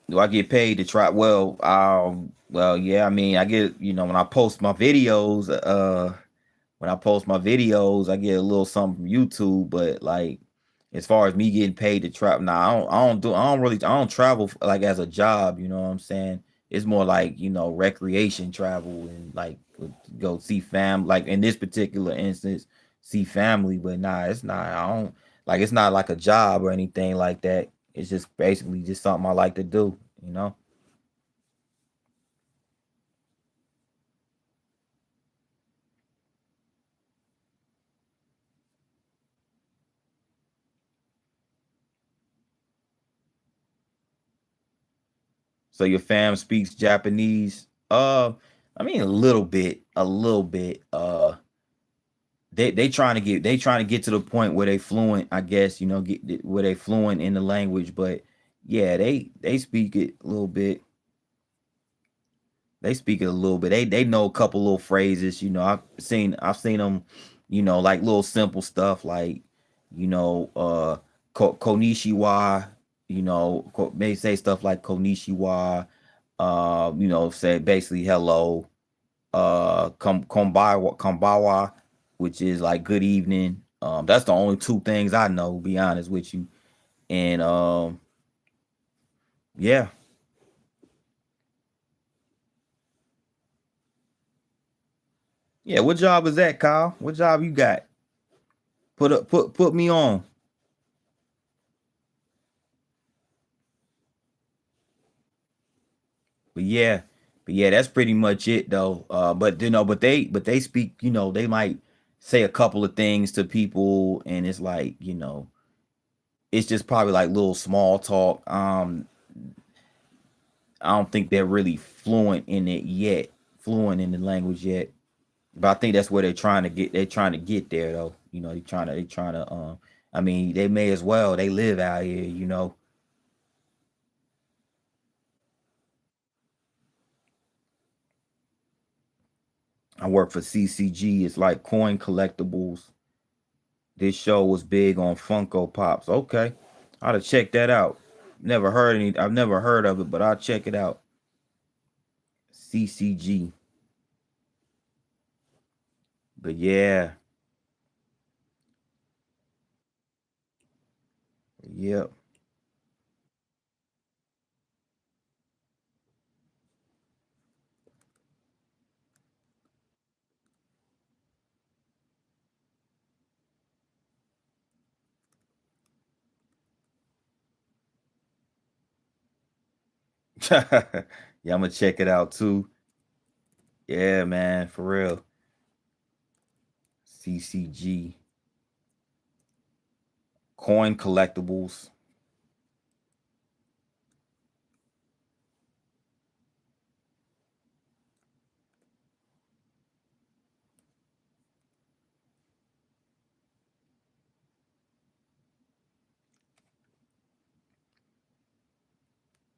do I get paid to try? Well, yeah. I mean, I get when I post my videos. I get a little something from YouTube. But like, as far as me getting paid to travel, nah, I don't travel like as a job. You know what I'm saying? It's more like recreation travel and like go see fam. Like in this particular instance, see family. But nah, it's not. I don't like. It's not like a job or anything like that. It's just basically just something I like to do. You know. So your fam speaks Japanese. I mean a little bit. They trying to get to the point where they fluent. I guess get where they fluent in the language. But yeah, they speak it a little bit. They speak it a little bit. They know a couple little phrases. I've seen them. Like little simple stuff like konishiwa. They say stuff like konishiwa. Say basically hello. Kombawa, which is like good evening. That's the only two things I know. Be honest with you, and yeah, yeah. What job is that, Kyle? What job you got? Put me on. But yeah, that's pretty much it though. But they speak. They might say a couple of things to people, and it's like it's just probably like little small talk. I don't think they're really fluent in it yet, fluent in the language yet. But I think that's where they're trying to get. They're trying to get there though. They trying to. I mean, they may as well. They live out here. I work for CCG. It's like coin collectibles. This show was big on Funko Pops. Okay, I'll have to check that out. Never heard any. I've never heard of it, but I'll check it out. CCG. But yeah, yep. Yeah, I'm gonna check it out too. Yeah, man, for real. CCG. Coin collectibles.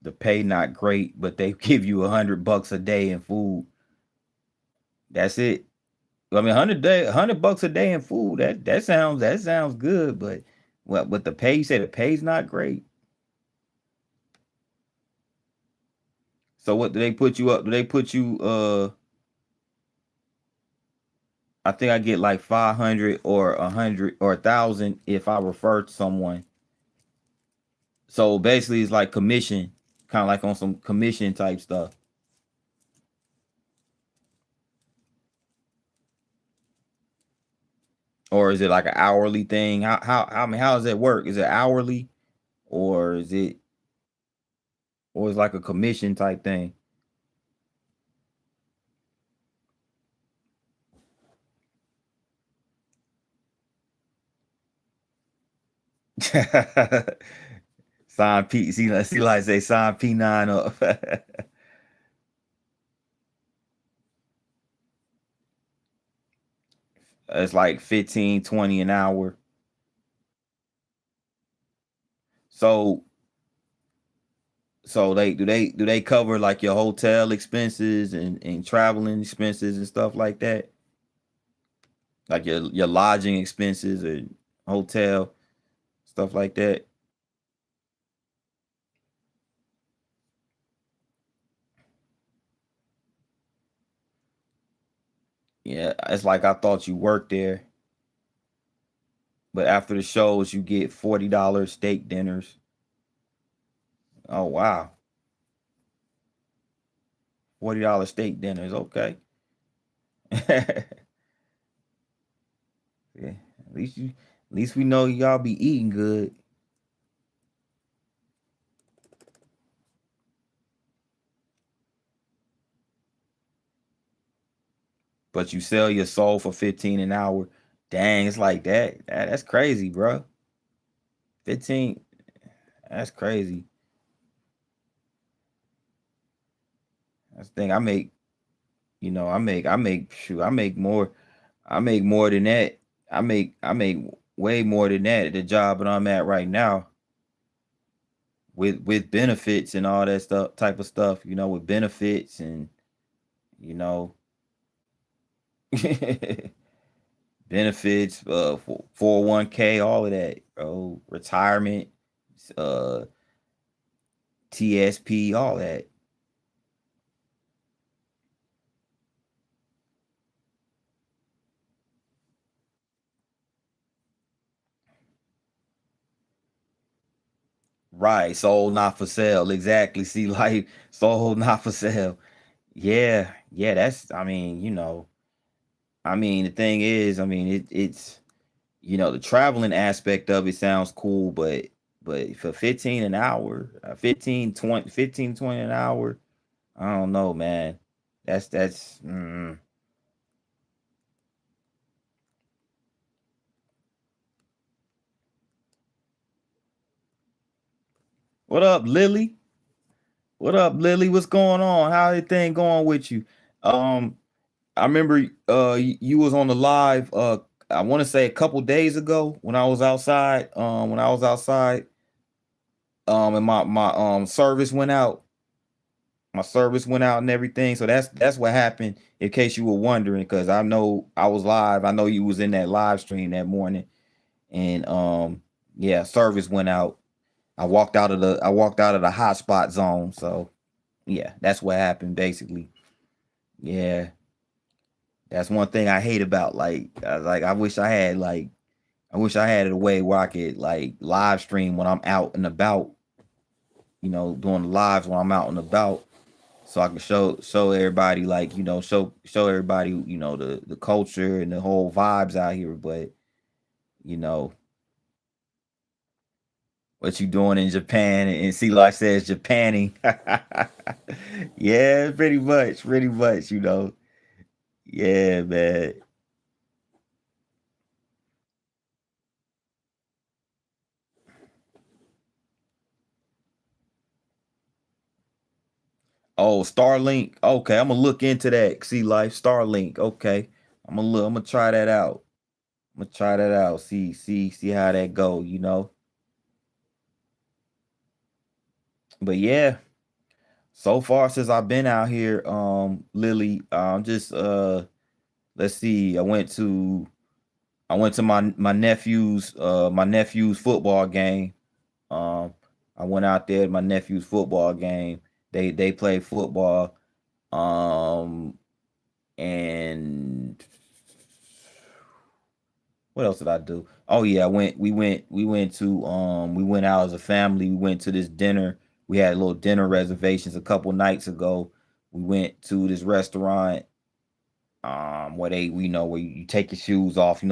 The pay not great, but they give you $100 a day in food. That's it. I mean, $100 a day in food. That sounds good, but the pay, you said the pay's not great. So what do they put you up? Do they put you? I think I get like 500 or 100 or 1,000 if I refer to someone. So basically, it's like commission, kind of like on some commission type stuff. Or is it like an hourly thing? I mean, how does that work? Is it hourly or is like a commission type thing? Sign P. See, like say sign P9 up. It's like 15, 20 an hour. So they cover like your hotel expenses and traveling expenses and stuff like that? Like your lodging expenses or hotel stuff like that? Yeah, it's like I thought you worked there, but after the shows you get $40 steak dinners. Oh wow. $40 steak dinners, okay. Yeah, at least you at least we know y'all be eating good. But you sell your soul for 15 an hour. Dang, it's like that. That's crazy, bro. 15, that's crazy. That's the thing. I make more than that. I make way more than that at the job that I'm at right now with benefits and all that stuff type of stuff, with benefits and you know benefits, 401k, all of that, bro. Retirement, uh TSP, all that. Right, sold not for sale. Exactly. See, like sold not for sale. Yeah, yeah, that's the thing is, it's the traveling aspect of it sounds cool, but for 15 an hour, 15, 20 an hour, I don't know, man. That's What up, Lily? What up, Lily? What's going on? How everything going with you? Um, I remember you was on the live I want to say a couple days ago when I was outside. And my service went out. My service went out and everything. So that's what happened, in case you were wondering, because I know I was live. I know you was in that live stream that morning. And yeah, service went out. I walked out of the hotspot zone. So yeah, that's what happened basically. Yeah. That's one thing I hate about, like I wish I had a way where I could like live stream when I'm out and about, doing the lives when I'm out and about, so I can show everybody, like, show everybody, the culture and the whole vibes out here. But you know what you doing in Japan, and see, like says Japanning. Yeah, pretty much, Yeah, man. Oh, Starlink. Okay, I'm gonna look into that. See, life Starlink. Okay, I'm gonna look. I'm gonna try that out. I'm gonna try that out. See how that go. But yeah, so far since I've been out here, Lily, just let's see. I went to my nephew's football game. Um, I went out there to my nephew's football game. They play football. Um, and what else did I do? Oh yeah, we went out as a family. We went to this dinner. We had a little dinner reservations a couple nights ago. We went to this restaurant, where where you take your shoes off, the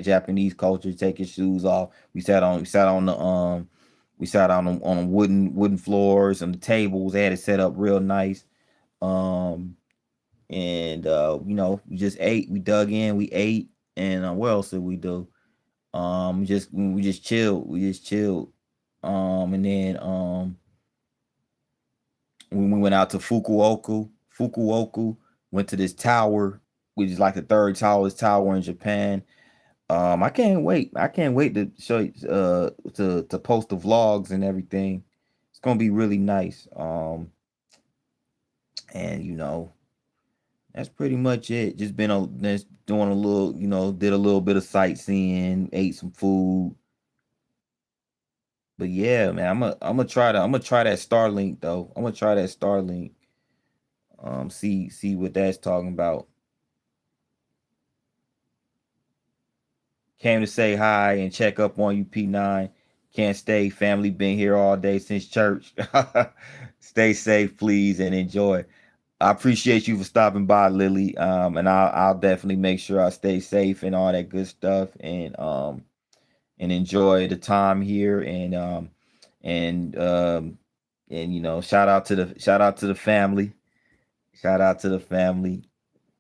Japanese culture, take your shoes off. We sat on the wooden floors and the tables. They had it set up real nice. Um and we just ate, we dug in, we ate. And what else did we do? We just chilled. And then when we went out to Fukuoka, went to this tower. which is like the third tallest tower in Japan. I can't wait. I can't wait to show you, to post the vlogs and everything. It's gonna be really nice. And that's pretty much it. Just doing a little, did a little bit of sightseeing, ate some food. But yeah, man, I'm gonna try that Starlink though. I'm gonna try that Starlink. See what that's talking about. Came to say hi and check up on you, P9. Can't stay. Family been here all day since church. Stay safe, please, and enjoy. I appreciate you for stopping by, Lily. And I'll definitely make sure I stay safe and all that good stuff, and enjoy the time here, and shout out to the family. Shout out to the family.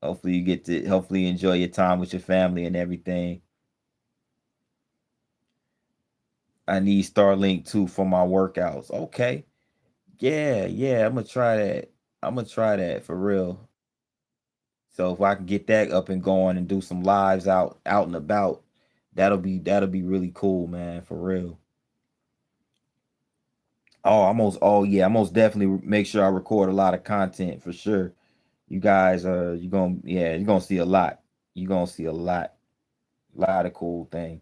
Hopefully you enjoy your time with your family and everything. I need Starlink too for my workouts. Okay. Yeah, yeah, I'm gonna try that. I'm gonna try that for real. So if I can get that up and going and do some lives out and about, that'll be really cool, man, for real. Oh yeah, I most definitely make sure I record a lot of content for sure. You guys you're gonna see a lot. You're gonna see a lot of cool things.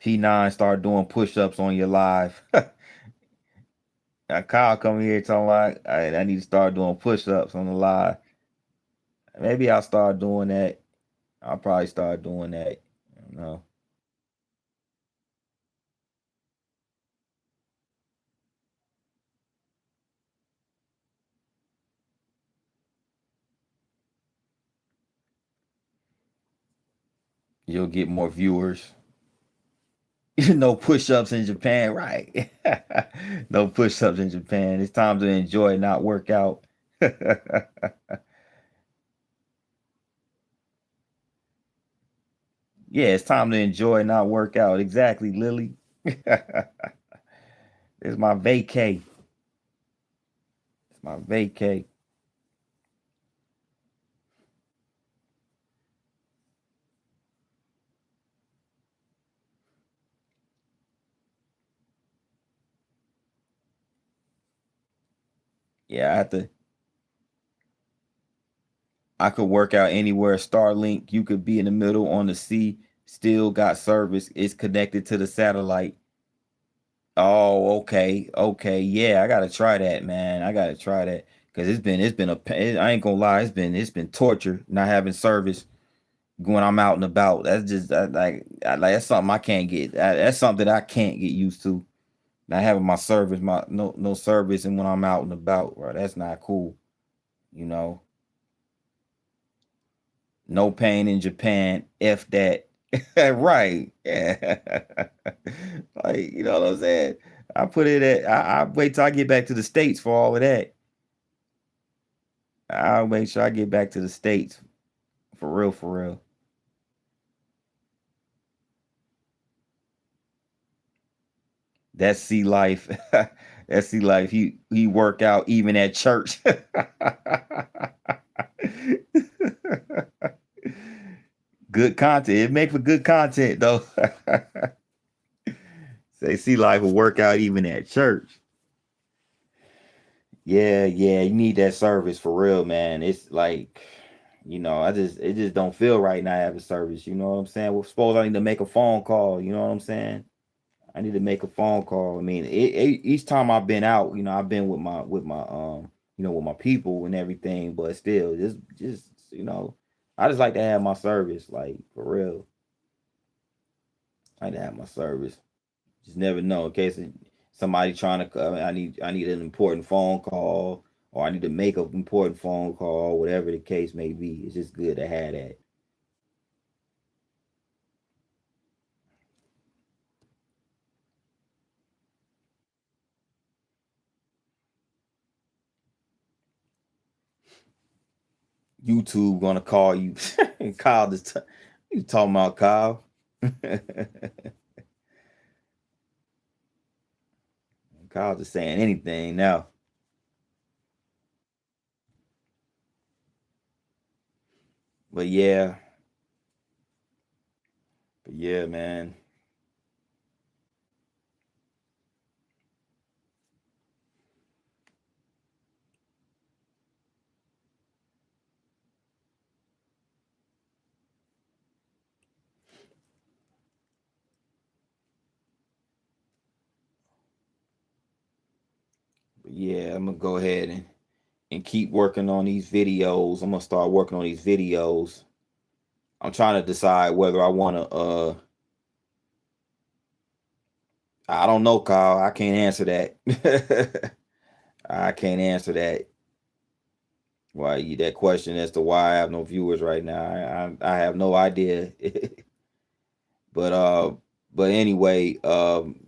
P9 start doing push-ups on your live. Kyle come here talking about I need to start doing push-ups on the live. Maybe I'll start doing that. I'll probably start doing that. You know, you'll get more viewers. No push-ups in Japan, right? No push-ups in Japan. It's time to enjoy, not work out. Yeah, it's time to enjoy, not work out. Exactly, Lily. It's my vacay. It's my vacay. Yeah, I could work out anywhere. Starlink, you could be in the middle on the sea, still got service. It's connected to the satellite. Oh, okay, okay, yeah, I gotta try that, man. I gotta try that because it's been I ain't gonna lie, it's been torture not having service when I'm out and about. That's just like that's something I can't get. That's something that I can't get used to. Not having my service, my no service, and when I'm out and about, bro, that's not cool. You know, no pain in Japan. F that. Right. Yeah. Like, you know what I'm saying? I wait till I get back to the States for all of that. I'll make sure I get back to the States for real, for real. That's sea life. That's sea life. He work out even at church. Good content. It make for good content though. Say sea life will work out even at church. Yeah, yeah, you need that service for real, man. It's like, it just don't feel right not having service. You know what I'm saying? Well, suppose I need to make a phone call. You know what I'm saying? I need to make a phone call. I mean, each time I've been out, I've been with my people and everything. But still, I just like to have my service, like for real. I like to have my service. Just never know in case somebody trying to. I need an important phone call, or I need to make an important phone call, whatever the case may be. It's just good to have that. YouTube gonna call you. Kyle, you talking about Kyle? Kyle just saying anything now. But yeah, man. But yeah, I'm gonna go ahead and keep working on these videos. I'm gonna start working on these videos. I'm trying to decide whether I want to. I don't know, Kyle. I can't answer that. I can't answer that. That question as to why I have no viewers right now? I have no idea. But but anyway,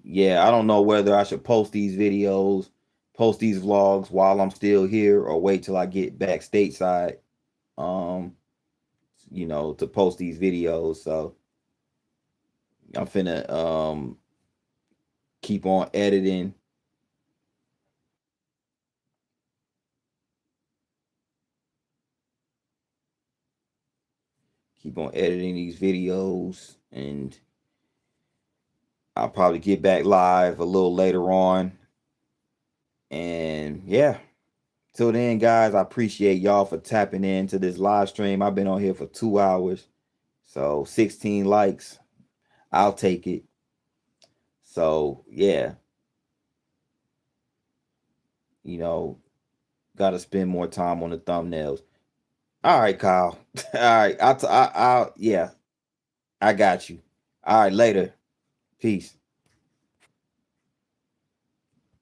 yeah, I don't know whether I should post these videos, post these vlogs while I'm still here, or wait till I get back stateside. Um, to post these videos. So I'm finna keep on editing, keep on editing these videos, and I'll probably get back live a little later on. And yeah, till then, guys, I appreciate y'all for tapping into this live stream. I've been on here for 2 hours. So 16 likes, I'll take it. So yeah, you know, gotta spend more time on the thumbnails. All right, Kyle. All right, I'll yeah, I got you. All right, later. Peace.